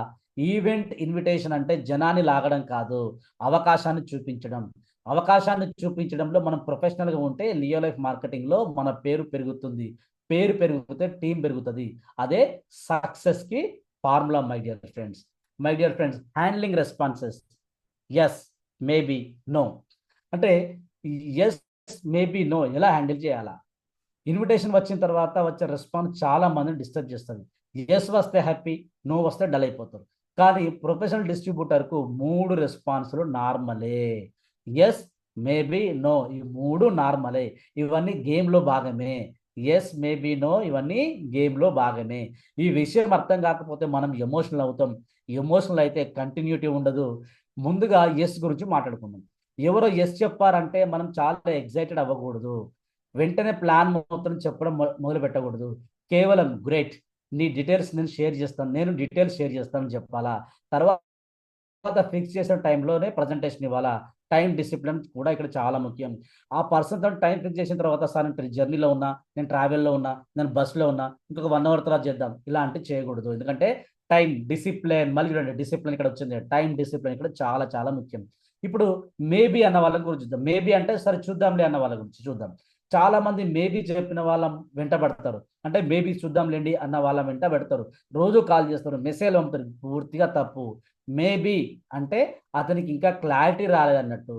ఈవెంట్ ఇన్విటేషన్ అంటే జనాన్ని లాగడం కాదు, అవకాశాన్ని చూపించడం. అవకాశాన్ని చూపించడంలో మనం ప్రొఫెషనల్గా ఉంటే లియో లైఫ్ మార్కెటింగ్లో మన పేరు పెరుగుతుంది, పేరు పెరిగితే టీం పెరుగుతుంది. అదే సక్సెస్కి formula my dear friends. My dear friends, handling responses yes, maybe, no. అంటే ఎస్, మేబీ, నో ఎలా హ్యాండిల్ చేయాలా? ఇన్విటేషన్ వచ్చిన తర్వాత వచ్చే రెస్పాన్స్ చాలా మందిని డిస్టర్బ్ చేస్తుంది. ఎస్ వస్తే హ్యాపీ, నో వస్తే డల్ అయిపోతారు. కానీ ప్రొఫెషనల్ డిస్ట్రిబ్యూటర్కు 3 రెస్పాన్స్లు నార్మలే. ఎస్, మేబీ, నో, ఈ 3 నార్మలే. ఇవన్నీ గేమ్లో భాగమే. ఎస్, మేబీ, నో ఇవన్నీ గేమ్లో భాగమే. ఈ విషయం అర్థం కాకపోతే మనం ఎమోషనల్ అవుతాం. ఎమోషనల్ అయితే కంటిన్యూటీ ఉండదు. ముందుగా ఎస్ గురించి మాట్లాడుకుందాం. ఎవరో ఎస్ చెప్పారంటే మనం చాలా ఎక్సైటెడ్ అవ్వకూడదు. వెంటనే ప్లాన్ మొత్తం చెప్పడం మొదలు పెట్టకూడదు. కేవలం గ్రేట్, నీ డీటెయిల్స్ నేను షేర్ చేస్తాను, నేను డీటెయిల్స్ షేర్ చేస్తానని చెప్పాలా. తర్వాత ఫిక్స్ చేసిన టైంలోనే ప్రజెంటేషన్ ఇవ్వాలా. టైం డిసిప్లిన్ కూడా ఇక్కడ చాలా ముఖ్యం. ఆ పర్సన్తో టైం ఫిక్స్ చేసిన తర్వాత, సార్ నేను జర్నీలో ఉన్నా, నేను ట్రావెల్లో ఉన్నా, నేను బస్సులో ఉన్నా, ఇంకొక 1 అవర్ తర్వాత చేద్దాం, ఇలాంటివి చేయకూడదు. ఎందుకంటే టైం డిసిప్లిన్, మళ్ళీ చూడండి డిసిప్లిన్ ఇక్కడ వచ్చింది, టైం డిసిప్లిన్ ఇక్కడ చాలా చాలా ముఖ్యం. ఇప్పుడు మేబీ అన్న వాళ్ళ గురించి చూద్దాం. మేబీ అంటే సరే చూద్దాంలే అన్న వాళ్ళ గురించి చూద్దాం. చాలా మంది మేబీ చెప్పిన వాళ్ళ వెంట పడతారు, అంటే మేబీ చూద్దాంలేండి అన్న వాళ్ళ వెంట పెడతారు, రోజు కాల్ చేస్తారు, మెసేజ్ పంపుతారు. పూర్తిగా తప్పు. మేబీ అంటే అతనికి ఇంకా క్లారిటీ రాలేదన్నట్టు.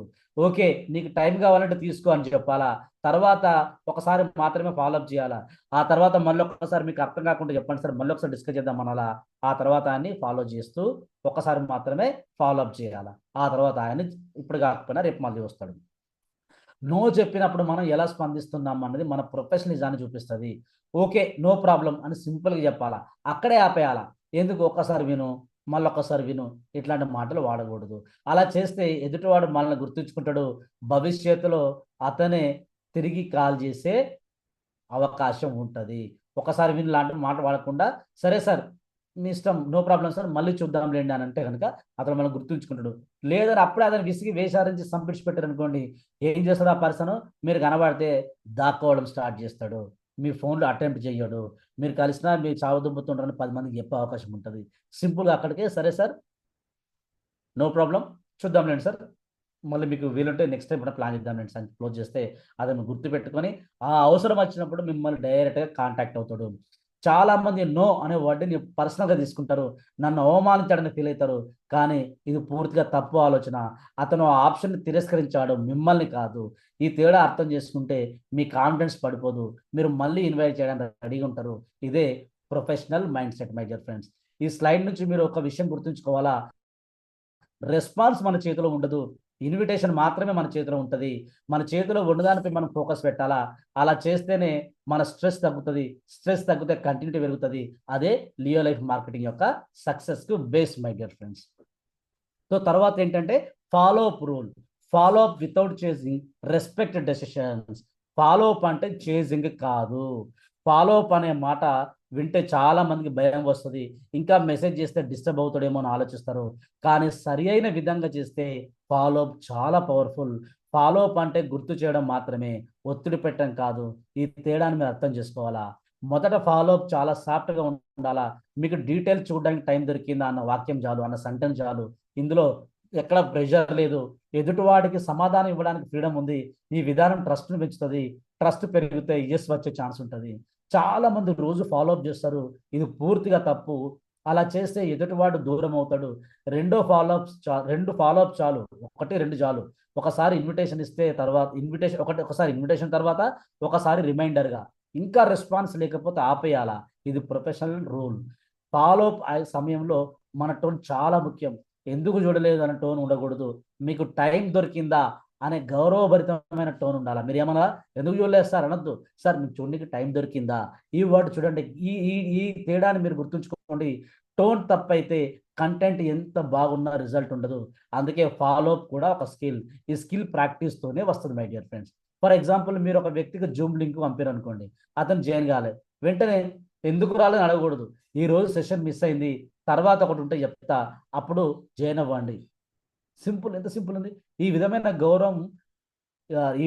ఓకే, నీకు టైం కావాలంటే తీసుకో అని చెప్పాలా. తర్వాత ఒకసారి మాత్రమే ఫాలోఅప్ చేయాలా. ఆ తర్వాత మళ్ళీ ఒక్కసారి మీకు అర్థం కాకుండా చెప్పండి సార్, మళ్ళీ ఒకసారి డిస్కస్ చేద్దాం అనాలా. ఆ తర్వాత ఆయన్ని ఫాలో చేస్తూ ఒకసారి మాత్రమే ఫాలోఅప్ చేయాలా. ఆ తర్వాత ఆయన ఇప్పుడు కాకపోయినా రేపు మళ్ళీ వస్తాడు. నో చెప్పినప్పుడు మనం ఎలా స్పందిస్తున్నాం అన్నది మన ప్రొఫెషనలిజాన్ని చూపిస్తుంది. ఓకే, నో ప్రాబ్లం అని సింపుల్గా చెప్పాలా, అక్కడే ఆపేయాలా. ఎందుకు ఒక్కసారి విను, మళ్ళొక్కసారి విను, ఇట్లాంటి మాటలు వాడకూడదు. అలా చేస్తే ఎదుటివాడు మనల్ని గుర్తుంచుకుంటాడు. భవిష్యత్తులో అతనే తిరిగి కాల్ చేసే అవకాశం ఉంటుంది. ఒకసారి విని లాంటి మాట వాడకుండా, సరే సార్ మీ ఇష్టం, నో ప్రాబ్లం సార్, మళ్ళీ చూద్దాంలేండి అని అంటే కనుక అతను మనం గుర్తుంచుకుంటాడు. లేదని అప్పుడే అతను విసిగి వేసారించి సంపించి పెట్టారు అనుకోండి, ఏం చేస్తాడు ఆ పర్సన్? మీరు కనబడితే దాక్కోవడం స్టార్ట్ చేస్తాడు, మీ ఫోన్లో అటెంప్ట్ చేయడు, మీరు కలిసినా మీరు చావు దుబ్బుతుంటారని 10 మందికి చెప్పే అవకాశం ఉంటుంది. సింపుల్గా అక్కడికే సరే సార్, నో ప్రాబ్లం, చూద్దాంలేండి సార్, మళ్ళీ మీకు వీలుంటే నెక్స్ట్ టైం కూడా ప్లాన్ చేద్దాం నేను క్లోజ్ చేస్తే అతను గుర్తుపెట్టుకొని ఆ అవసరం వచ్చినప్పుడు మిమ్మల్ని డైరెక్ట్గా కాంటాక్ట్ అవుతాడు. చాలా మంది నో అనే వర్డ్ని పర్సనల్గా తీసుకుంటారు, నన్ను అవమానించాడని ఫీల్ అవుతారు. కానీ ఇది పూర్తిగా తప్పు ఆలోచన. అతను ఆ ఆప్షన్ని తిరస్కరించాడు, మిమ్మల్ని కాదు. ఈ తేడా అర్థం చేసుకుంటే మీ కాన్ఫిడెన్స్ పడిపోదు, మీరు మళ్ళీ ఇన్వైట్ చేయడానికి రెడీగా ఉంటారు. ఇదే professional mind set my dear friends. ఈ స్లైడ్ నుంచి మీరు ఒక విషయం గుర్తుంచుకోవాలా, రెస్పాన్స్ మన చేతిలో ఉండదు, ఇన్విటేషన్ మాత్రమే మన చేతిలో ఉంటుంది. మన చేతిలో ఉన్నదానిపై మనం ఫోకస్ పెట్టాలా. అలా చేస్తేనే మన స్ట్రెస్ తగ్గుతుంది, స్ట్రెస్ తగ్గితే కంటిన్యూటీ పెరుగుతుంది. అదే లియో లైఫ్ మార్కెటింగ్ యొక్క సక్సెస్కు base my dear friends. So తర్వాత ఏంటంటే follow up rule. Follow up without chasing, respect decisions. Follow up అంటే చేసింగ్ కాదు. ఫాలో అప్ అనే మాట వింటే చాలా మందికి భయం వస్తుంది, ఇంకా మెసేజ్ చేస్తే డిస్టర్బ్ అవుతాడేమో అని ఆలోచిస్తారు. కానీ సరి అయిన విధంగా చేస్తే ఫాలో అప్ చాలా పవర్ఫుల్. ఫాలో అప్ అంటే గుర్తు చేయడం మాత్రమే, ఒత్తిడి పెట్టడం కాదు. ఈ తేడాన్ని మీరు అర్థం చేసుకోవాలా. మొదట ఫాలో అప్ చాలా సాఫ్ట్గా ఉండాలా. మీకు డీటెయిల్ చూడడానికి టైం దొరికిందా అన్న వాక్యం చాలు, అన్న సెంటెన్స్ చాలు. ఇందులో ఎక్కడ ప్రెషర్ లేదు, ఎదుటివాడికి సమాధానం ఇవ్వడానికి ఫ్రీడమ్ ఉంది. ఈ విధానం ట్రస్ట్ను పెంచుతుంది, ట్రస్ట్ పెరిగితే ఎస్ వచ్చే ఛాన్స్ ఉంటుంది. చాలా మంది రోజు ఫాలో అప్ చేస్తారు, ఇది పూర్తిగా తప్పు. అలా చేస్తే ఎదుటివాడు దూరం అవుతాడు. రెండు ఫాలో అప్ చాలు, 1-2 చాలు. ఒకసారి ఇన్విటేషన్ ఇస్తే తర్వాత ఒకసారి ఇన్విటేషన్ తర్వాత ఒకసారి రిమైండర్గా, ఇంకా రెస్పాన్స్ లేకపోతే ఆపేయాలా. ఇది ప్రొఫెషనల్ రూల్. ఫాలో అప్ సమయంలో మన టోన్ చాలా ముఖ్యం. ఎందుకు చూడలేదు అనే టోన్ ఉండకూడదు, మీకు టైం దొరికిందా అనే గౌరవభరితమైన టోన్ ఉండాలి. మీరు ఏమన్నా ఎందుకు చూడలేదు సార్ అనొద్దు, సార్ మీకు చూడడానికి టైం దొరికిందా. ఈ వర్డ్ చూడండి, ఈ ఈ ఈ తేడాన్ని మీరు గుర్తుంచుకోండి. టోన్ తప్పైతే కంటెంట్ ఎంత బాగున్నా రిజల్ట్ ఉండదు. అందుకే ఫాలో అప్ కూడా ఒక స్కిల్. ఈ స్కిల్ ప్రాక్టీస్తోనే వస్తుంది my dear friends. For example మీరు ఒక వ్యక్తికి జూమ్ లింక్ పంపారనుకోండి, అతను జాయిన్ కాలేదు. వెంటనే ఎందుకు రాలేదని అడగకూడదు. ఈ రోజు సెషన్ మిస్ అయింది, తర్వాత ఒకటి ఉంటే చెప్తా, అప్పుడు జాయిన్ అవ్వండి. సింపుల్, ఎంత సింపుల్ ఉంది. ఈ విధమైన గౌరవం, ఈ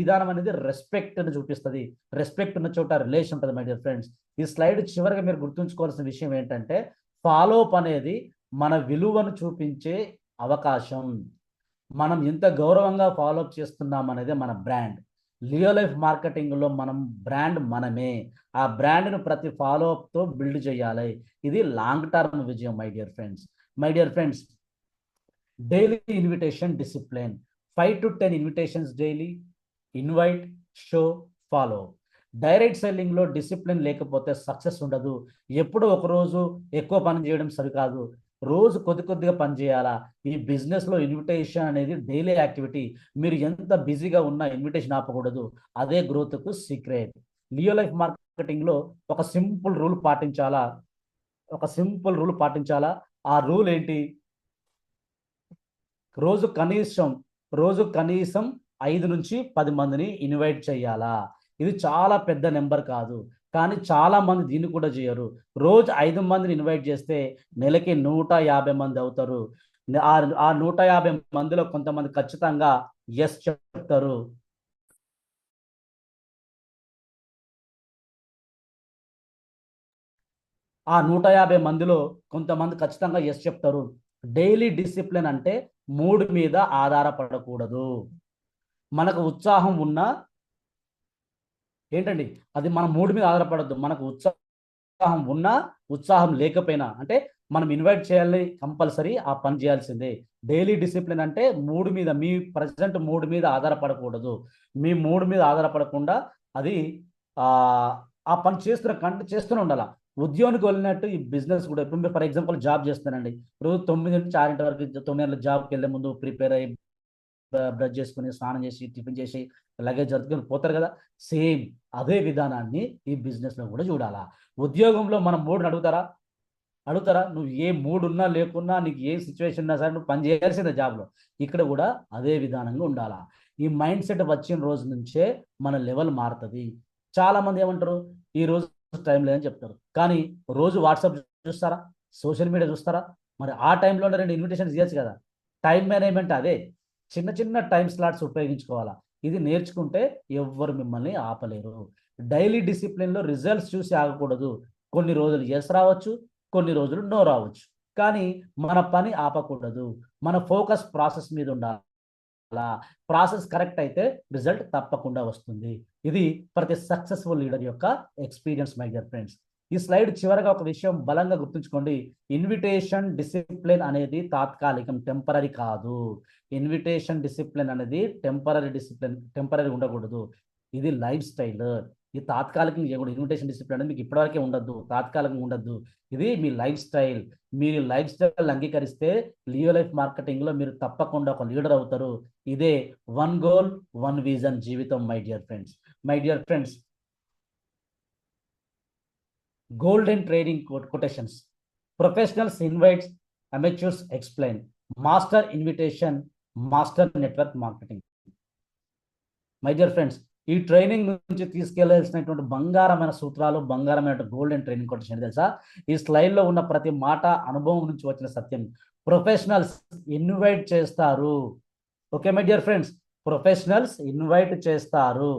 విధానం అనేది రెస్పెక్ట్ అని చూపిస్తుంది. రెస్పెక్ట్ ఉన్న చోట రిలేషన్ ఉంటుంది మై డియర్ ఫ్రెండ్స్. ఈ స్లైడ్ చివరిగా మీరు గుర్తుంచుకోవాల్సిన విషయం ఏంటంటే, ఫాలో అప్ అనేది మన విలువను చూపించే అవకాశం. మనం ఎంత గౌరవంగా ఫాలో అప్ చేస్తున్నాం అనేది మన బ్రాండ్. లియో లైఫ్ మార్కెటింగ్లో మనం బ్రాండ్ మనమే. ఆ బ్రాండ్ను ప్రతి ఫాలో అప్తో బిల్డ్ చేయాలి. ఇది లాంగ్ టర్మ్ విజయం my dear friends. My dear friends, daily invitation discipline. 5 to 10 invitations daily. Invite, show, follow. Direct సెల్లింగ్లో డిసిప్లిన్ లేకపోతే సక్సెస్ ఉండదు. ఎప్పుడో ఒకరోజు ఎక్కువ పని చేయడం సరికాదు, రోజు కొద్ది కొద్దిగా పని చేయాలా. ఈ బిజినెస్లో ఇన్విటేషన్ అనేది డైలీ యాక్టివిటీ. మీరు ఎంత బిజీగా ఉన్నా ఇన్విటేషన్ ఆపకూడదు. అదే గ్రోత్కు సీక్రెట్. లియో లైఫ్ మార్కెటింగ్లో ఒక సింపుల్ రూల్ పాటించాలా. ఆ రూల్ ఏంటి? రోజు కనీసం 5 నుంచి 10 మందిని ఇన్వైట్ చేయాలా. ఇది చాలా పెద్ద నెంబర్ కాదు, కానీ చాలా మంది దీన్ని కూడా చేయరు. రోజు 5 మందిని ఇన్వైట్ చేస్తే నెలకి 150 మంది అవుతారు. ఆ 150 మందిలో కొంతమంది ఖచ్చితంగా ఎస్ చెప్తారు. ఆ 150 మందిలో కొంతమంది ఖచ్చితంగా ఎస్ చెప్తారు. డైలీ డిసిప్లిన్ అంటే మూడ్ మీద ఆధారపడకూడదు. మనకు ఉత్సాహం ఉన్నా ఏంటండి, అది మన మూడ్ మీద ఆధారపడద్దు. మనకు ఉత్సాహం ఉన్నా, ఉత్సాహం లేకపోయినా, అంటే మనం ఇన్వైట్ చేయాలి, కంపల్సరీ ఆ పని చేయాల్సిందే. డైలీ డిసిప్లిన్ అంటే మూడ్ మీద, మీ ప్రజెంట్ మూడ్ మీద ఆధారపడకూడదు. మీ మూడ్ మీద ఆధారపడకుండా అది ఆ పని చేస్తూనే ఉండాలి. ఉద్యోగానికి వెళ్ళినట్టు ఈ బిజినెస్ కూడా. ఇప్పుడు మీరు ఫర్ ఎగ్జాంపుల్ జాబ్ చేస్తానండి, రోజు 9 నుంచి 6 వరకు, 9 గంటల జాబ్కి వెళ్ళే ముందు ప్రిపేర్ అయ్యి బ్రష్ చేసుకుని, స్నానం చేసి, టిఫిన్ చేసి, లగేజ్ సర్దుకొని పోతారు కదా. సేమ్ అదే విధానాన్ని ఈ బిజినెస్లో కూడా చూడాలా. ఉద్యోగంలో మనం మూడుని అడుగుతారా? నువ్వు ఏ మూడు ఉన్నా లేకున్నా, నీకు ఏ సిచ్యువేషన్ ఉన్నా సరే నువ్వు పని చేయాల్సిందే జాబ్లో. ఇక్కడ కూడా అదే విధానంగా ఉండాలా. ఈ మైండ్ సెట్ వచ్చిన రోజు నుంచే మన లెవెల్ మారుతుంది. చాలా మంది ఏమంటారు, ఈ రోజు టైం లేదని చెప్తారు, కానీ రోజు వాట్సాప్ చూస్తారా, సోషల్ మీడియా చూస్తారా? మరి ఆ టైంలోనే 2 ఇన్విటేషన్స్ చేయొచ్చు కదా. టైం మేనేజ్మెంట్ అదే. చిన్న చిన్న టైం స్లాట్స్ ఉపయోగించుకోవాలా. ఇది నేర్చుకుంటే ఎవ్వరు మిమ్మల్ని ఆపలేరు. డైలీ డిసిప్లిన్లో రిజల్ట్స్ చూసి ఆగకూడదు. కొన్ని రోజులు ఎస్ రావచ్చు, కొన్ని రోజులు నో రావచ్చు, కానీ మన పని ఆపకూడదు. మన ఫోకస్ ప్రాసెస్ మీద ఉండాలి. ప్రాసెస్ కరెక్ట్ అయితే రిజల్ట్ తప్పకుండా వస్తుంది. ఇది ప్రతి సక్సెస్ఫుల్ లీడర్ యొక్క ఎక్స్పీరియన్స్ మై డియర్ ఫ్రెండ్స్. ఈ స్లైడ్ చివరగా ఒక విషయం బలంగా గుర్తుంచుకోండి. ఇన్విటేషన్ డిసిప్లిన్ అనేది తాత్కాలికం, టెంపరీ కాదు. ఇన్విటేషన్ డిసిప్లిన్ అనేది టెంపరీ ఉండకూడదు. ఇది లైఫ్ స్టైల్. ఇది తాత్కాలికంగా చేయకూడదు. ఇన్విటేషన్ డిసిప్లిన్ అనేది మీకు ఇప్పటివరకే ఉండద్దు, తాత్కాలికంగా ఉండద్దు. ఇది మీ లైఫ్ స్టైల్. మీరు లైఫ్ స్టైల్ అంగీకరిస్తే లియో లైఫ్ మార్కెటింగ్లో మీరు తప్పకుండా ఒక లీడర్ అవుతారు. ఇదే 1 గోల్ 1 విజన్ జీవితం my dear friends. Golden trading quotations. Professionals invites, amateurs explain. Master invitation, master network marketing. My dear friends, ఈ ట్రైనింగ్ నుంచి తీసుకెళ్లాల్సినటువంటి బంగారమైన సూత్రాలు, బంగారమైన గోల్డెన్ ట్రైనింగ్ కొటేషన్ తెలుసా? ఈ స్లైడ్లో ఉన్న ప్రతి మాట అనుభవం నుంచి వచ్చిన సత్యం. ప్రొఫెషనల్స్ ఇన్వైట్ చేస్తారు. Okay my dear friends, professionals invite చేస్తారు.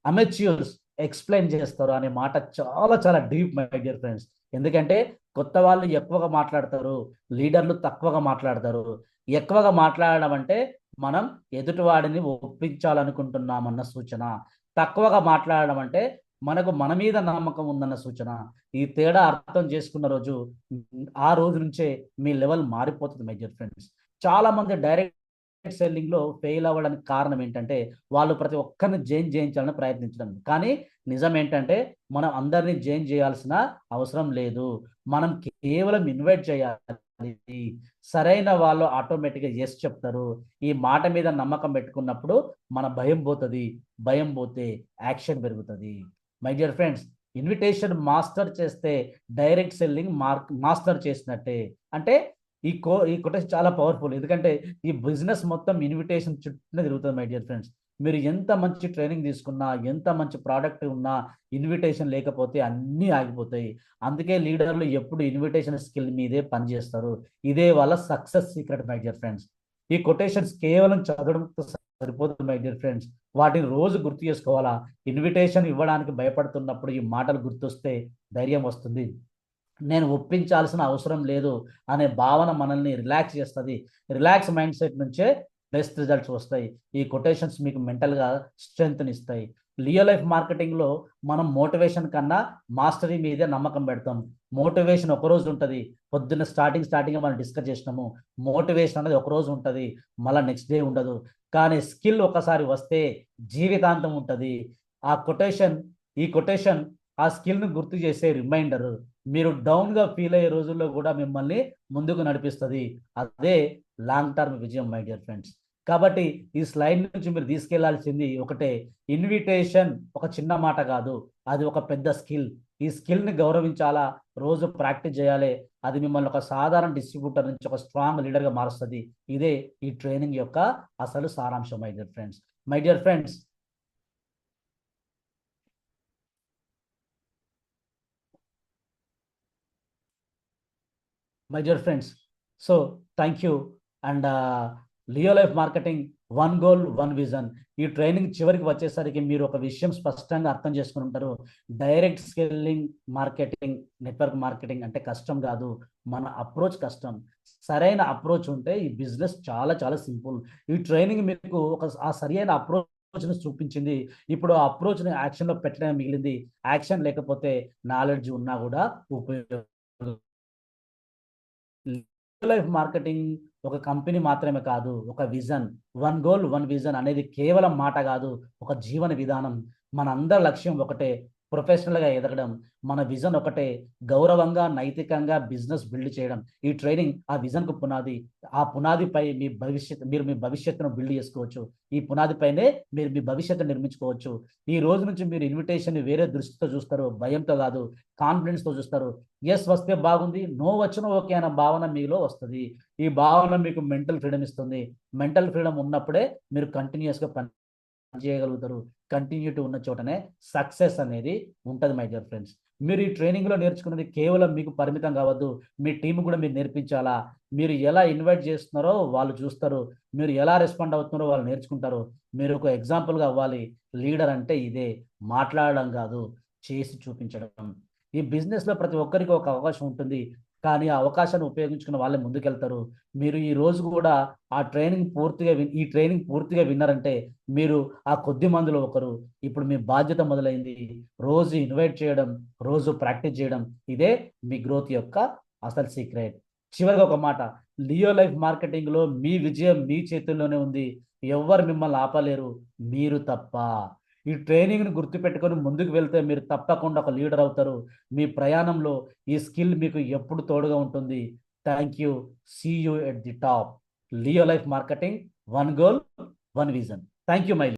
అమెచ్యూర్స్ ఎక్స్ప్లెయిన్ చేస్తారు అనే మాట చాలా చాలా డీప్ మై డియర్ ఫ్రెండ్స్. ఎందుకంటే కొత్త వాళ్ళు ఎక్కువగా మాట్లాడతారు, లీడర్లు తక్కువగా మాట్లాడతారు. ఎక్కువగా మాట్లాడడం అంటే మనం ఎదుటివాడిని ఒప్పించాలనుకుంటున్నామన్న సూచన. తక్కువగా మాట్లాడడం అంటే మనకు మన మీద నమ్మకం ఉందన్న సూచన. ఈ తేడా అర్థం చేసుకున్న రోజు, ఆ రోజు నుంచే మీ లెవెల్ మారిపోతుంది మై డియర్ ఫ్రెండ్స్. చాలా మంది డైరెక్ట్ సెల్లింగ్లో ఫెయిల్ అవ్వడానికి కారణం ఏంటంటే, వాళ్ళు ప్రతి ఒక్కరిని చేయించాలని ప్రయత్నించడం. కానీ నిజం ఏంటంటే, మనం అందరినీ చేయాల్సిన అవసరం లేదు. మనం కేవలం ఇన్వైట్ చేయాలి. సరైన వాళ్ళు ఆటోమేటిక్గా ఎస్ చెప్తారు. ఈ మాట మీద నమ్మకం పెట్టుకున్నప్పుడు మన భయం పోతుంది. భయం పోతే యాక్షన్ పెరుగుతుంది. My dear friends, invitation master చేస్తే డైరెక్ట్ సెల్లింగ్ మాస్టర్ చేసినట్టే. అంటే ఈ కొటేషన్ చాలా పవర్ఫుల్. ఎందుకంటే ఈ బిజినెస్ మొత్తం ఇన్విటేషన్ చుట్టూనే తిరుగుతుంది మై డియర్ ఫ్రెండ్స్. మీరు ఎంత మంచి ట్రైనింగ్ తీసుకున్నా, ఎంత మంచి ప్రోడక్ట్ ఉన్నా, ఇన్విటేషన్ లేకపోతే అన్నీ ఆగిపోతాయి. అందుకే లీడర్లు ఎప్పుడు ఇన్విటేషన్ స్కిల్ మీదే పనిచేస్తారు. ఇదే వాళ్ళ success secret my dear friends. ఈ కొటేషన్స్ కేవలం చదవడంతో సరిపోతుంది మై డియర్ ఫ్రెండ్స్. వాటిని రోజు గుర్తు చేసుకోవాలా. ఇన్విటేషన్ ఇవ్వడానికి భయపడుతున్నప్పుడు ఈ మాటలు గుర్తొస్తే ధైర్యం వస్తుంది. నేను ఒప్పించాల్సిన అవసరం లేదు అనే భావన మనల్ని రిలాక్స్ చేస్తుంది. రిలాక్స్ మైండ్ సెట్ నుంచే బెస్ట్ రిజల్ట్స్ వస్తాయి. ఈ కొటేషన్స్ మీకు మెంటల్గా స్ట్రెంగ్త్ని ఇస్తాయి. రియల్ లైఫ్ మార్కెటింగ్లో మనం మోటివేషన్ కన్నా మాస్టరీ మీదే నమ్మకం పెడతాం. మోటివేషన్ ఒకరోజు ఉంటుంది. పొద్దున్న స్టార్టింగ్ మనం డిస్కస్ చేసినాము. మోటివేషన్ అనేది ఒకరోజు ఉంటుంది, మళ్ళీ నెక్స్ట్ డే ఉండదు. కానీ స్కిల్ ఒకసారి వస్తే జీవితాంతం ఉంటుంది. ఈ కొటేషన్ ఆ స్కిల్ను గుర్తు చేసే రిమైండర్. మీరు డౌన్గా ఫీల్ అయ్యే రోజుల్లో కూడా మిమ్మల్ని ముందుకు నడిపిస్తుంది. అదే లాంగ్ టర్మ్ విజయం మై డియర్ ఫ్రెండ్స్. కాబట్టి ఈ స్లైడ్ నుంచి మీరు తీసుకెళ్లాల్సింది ఒకటే, ఇన్విటేషన్ ఒక చిన్న మాట కాదు, అది ఒక పెద్ద స్కిల్. ఈ స్కిల్ని గౌరవించాలా, రోజు ప్రాక్టీస్ చేయాలి. అది మిమ్మల్ని ఒక సాధారణ డిస్ట్రిబ్యూటర్ నుంచి ఒక స్ట్రాంగ్ లీడర్గా మారుస్తుంది. ఇదే ఈ ట్రైనింగ్ యొక్క అసలు సారాంశం my dear friends. My dear friends, my dear friends, so thank you. And Leo life marketing, one goal one vision. ఈ ట్రైనింగ్ చివరికి వచ్చేసరికి మీరు ఒక విషయం స్పష్టంగా అర్థం చేసుకుని ఉంటారు. Direct scaling marketing, network marketing అంటే కష్టం కాదు, మన అప్రోచ్ కష్టం. సరైన అప్రోచ్ ఉంటే ఈ బిజినెస్ చాలా చాలా సింపుల్. ఈ ట్రైనింగ్ మీకు ఆ సరైన అప్రోచ్ని చూపించింది. ఇప్పుడు ఆ అప్రోచ్ని యాక్షన్లో పెట్టడం మిగిలింది. యాక్షన్ లేకపోతే నాలెడ్జ్ ఉన్నా కూడా ఉపయోగం. లైఫ్ మార్కెటింగ్ ఒక కంపెనీ మాత్రమే కాదు, ఒక vision. One goal one vision అనేది కేవలం మాట కాదు, ఒక జీవన విధానం. మన అందరి లక్ష్యం ఒకటే, ప్రొఫెషనల్గా ఎదగడం. మన విజన్ ఒకటే, గౌరవంగా నైతికంగా బిజినెస్ బిల్డ్ చేయడం. ఈ ట్రైనింగ్ ఆ విజన్కు పునాది. ఆ పునాదిపై మీరు మీ భవిష్యత్తును బిల్డ్ చేసుకోవచ్చు. ఈ పునాదిపైనే మీరు మీ భవిష్యత్తు నిర్మించుకోవచ్చు. ఈ రోజు నుంచి మీరు ఇన్విటేషన్ వేరే దృష్టితో చూస్తారు, భయంతో కాదు, కాన్ఫిడెన్స్తో చూస్తారు. ఎస్ వస్తే బాగుంది, నో వచ్చినా ఓకే అన్న భావన మీలో వస్తుంది. ఈ భావన మీకు మెంటల్ ఫ్రీడమ్ ఇస్తుంది. మెంటల్ ఫ్రీడమ్ ఉన్నప్పుడే మీరు కంటిన్యూస్గా చేయగలుగుతారు. కంటిన్యూటీ ఉన్న చోటనే సక్సెస్ అనేది ఉంటుంది మై డియర్ ఫ్రెండ్స్. మీరు ఈ ట్రైనింగ్లో నేర్చుకున్నది కేవలం మీకు పరిమితం కావద్దు, మీ టీం కూడా మీరు నేర్పించాలా. మీరు ఎలా ఇన్వైట్ చేస్తున్నారో వాళ్ళు చూస్తారు, మీరు ఎలా రెస్పాండ్ అవుతున్నారో వాళ్ళు నేర్చుకుంటారు. మీరు ఒక ఎగ్జాంపుల్గా అవ్వాలి. లీడర్ అంటే ఇదే, మాట్లాడడం కాదు, చేసి చూపించడం. ఈ బిజినెస్లో ప్రతి ఒక్కరికి ఒక అవకాశం ఉంటుంది, కానీ ఆ అవకాశాన్ని ఉపయోగించుకున్న వాళ్ళే ముందుకెళ్తారు. మీరు ఈ రోజు కూడా ఈ ట్రైనింగ్ పూర్తిగా విన్నారంటే మీరు ఆ కొద్ది మందిలో ఒకరు. ఇప్పుడు మీ బాధ్యత మొదలైంది. రోజు ఇన్వైట్ చేయడం, రోజు ప్రాక్టీస్ చేయడం, ఇదే మీ గ్రోత్ యొక్క అసలు సీక్రెట్. చివరిగా ఒక మాట, లియో లైఫ్ మార్కెటింగ్లో మీ విజయం మీ చేతుల్లోనే ఉంది. ఎవ్వరు మిమ్మల్ని ఆపలేరు, మీరు తప్ప. ఈ ట్రైనింగ్ని గుర్తుపెట్టుకొని ముందుకు వెళ్తే మీరు తప్పకుండా ఒక లీడర్ అవుతారు. మీ ప్రయాణంలో ఈ స్కిల్ మీకు ఎప్పుడు తోడుగా ఉంటుంది. Thank you. See you at the top. Leo life marketing, one goal one vision. Thank you my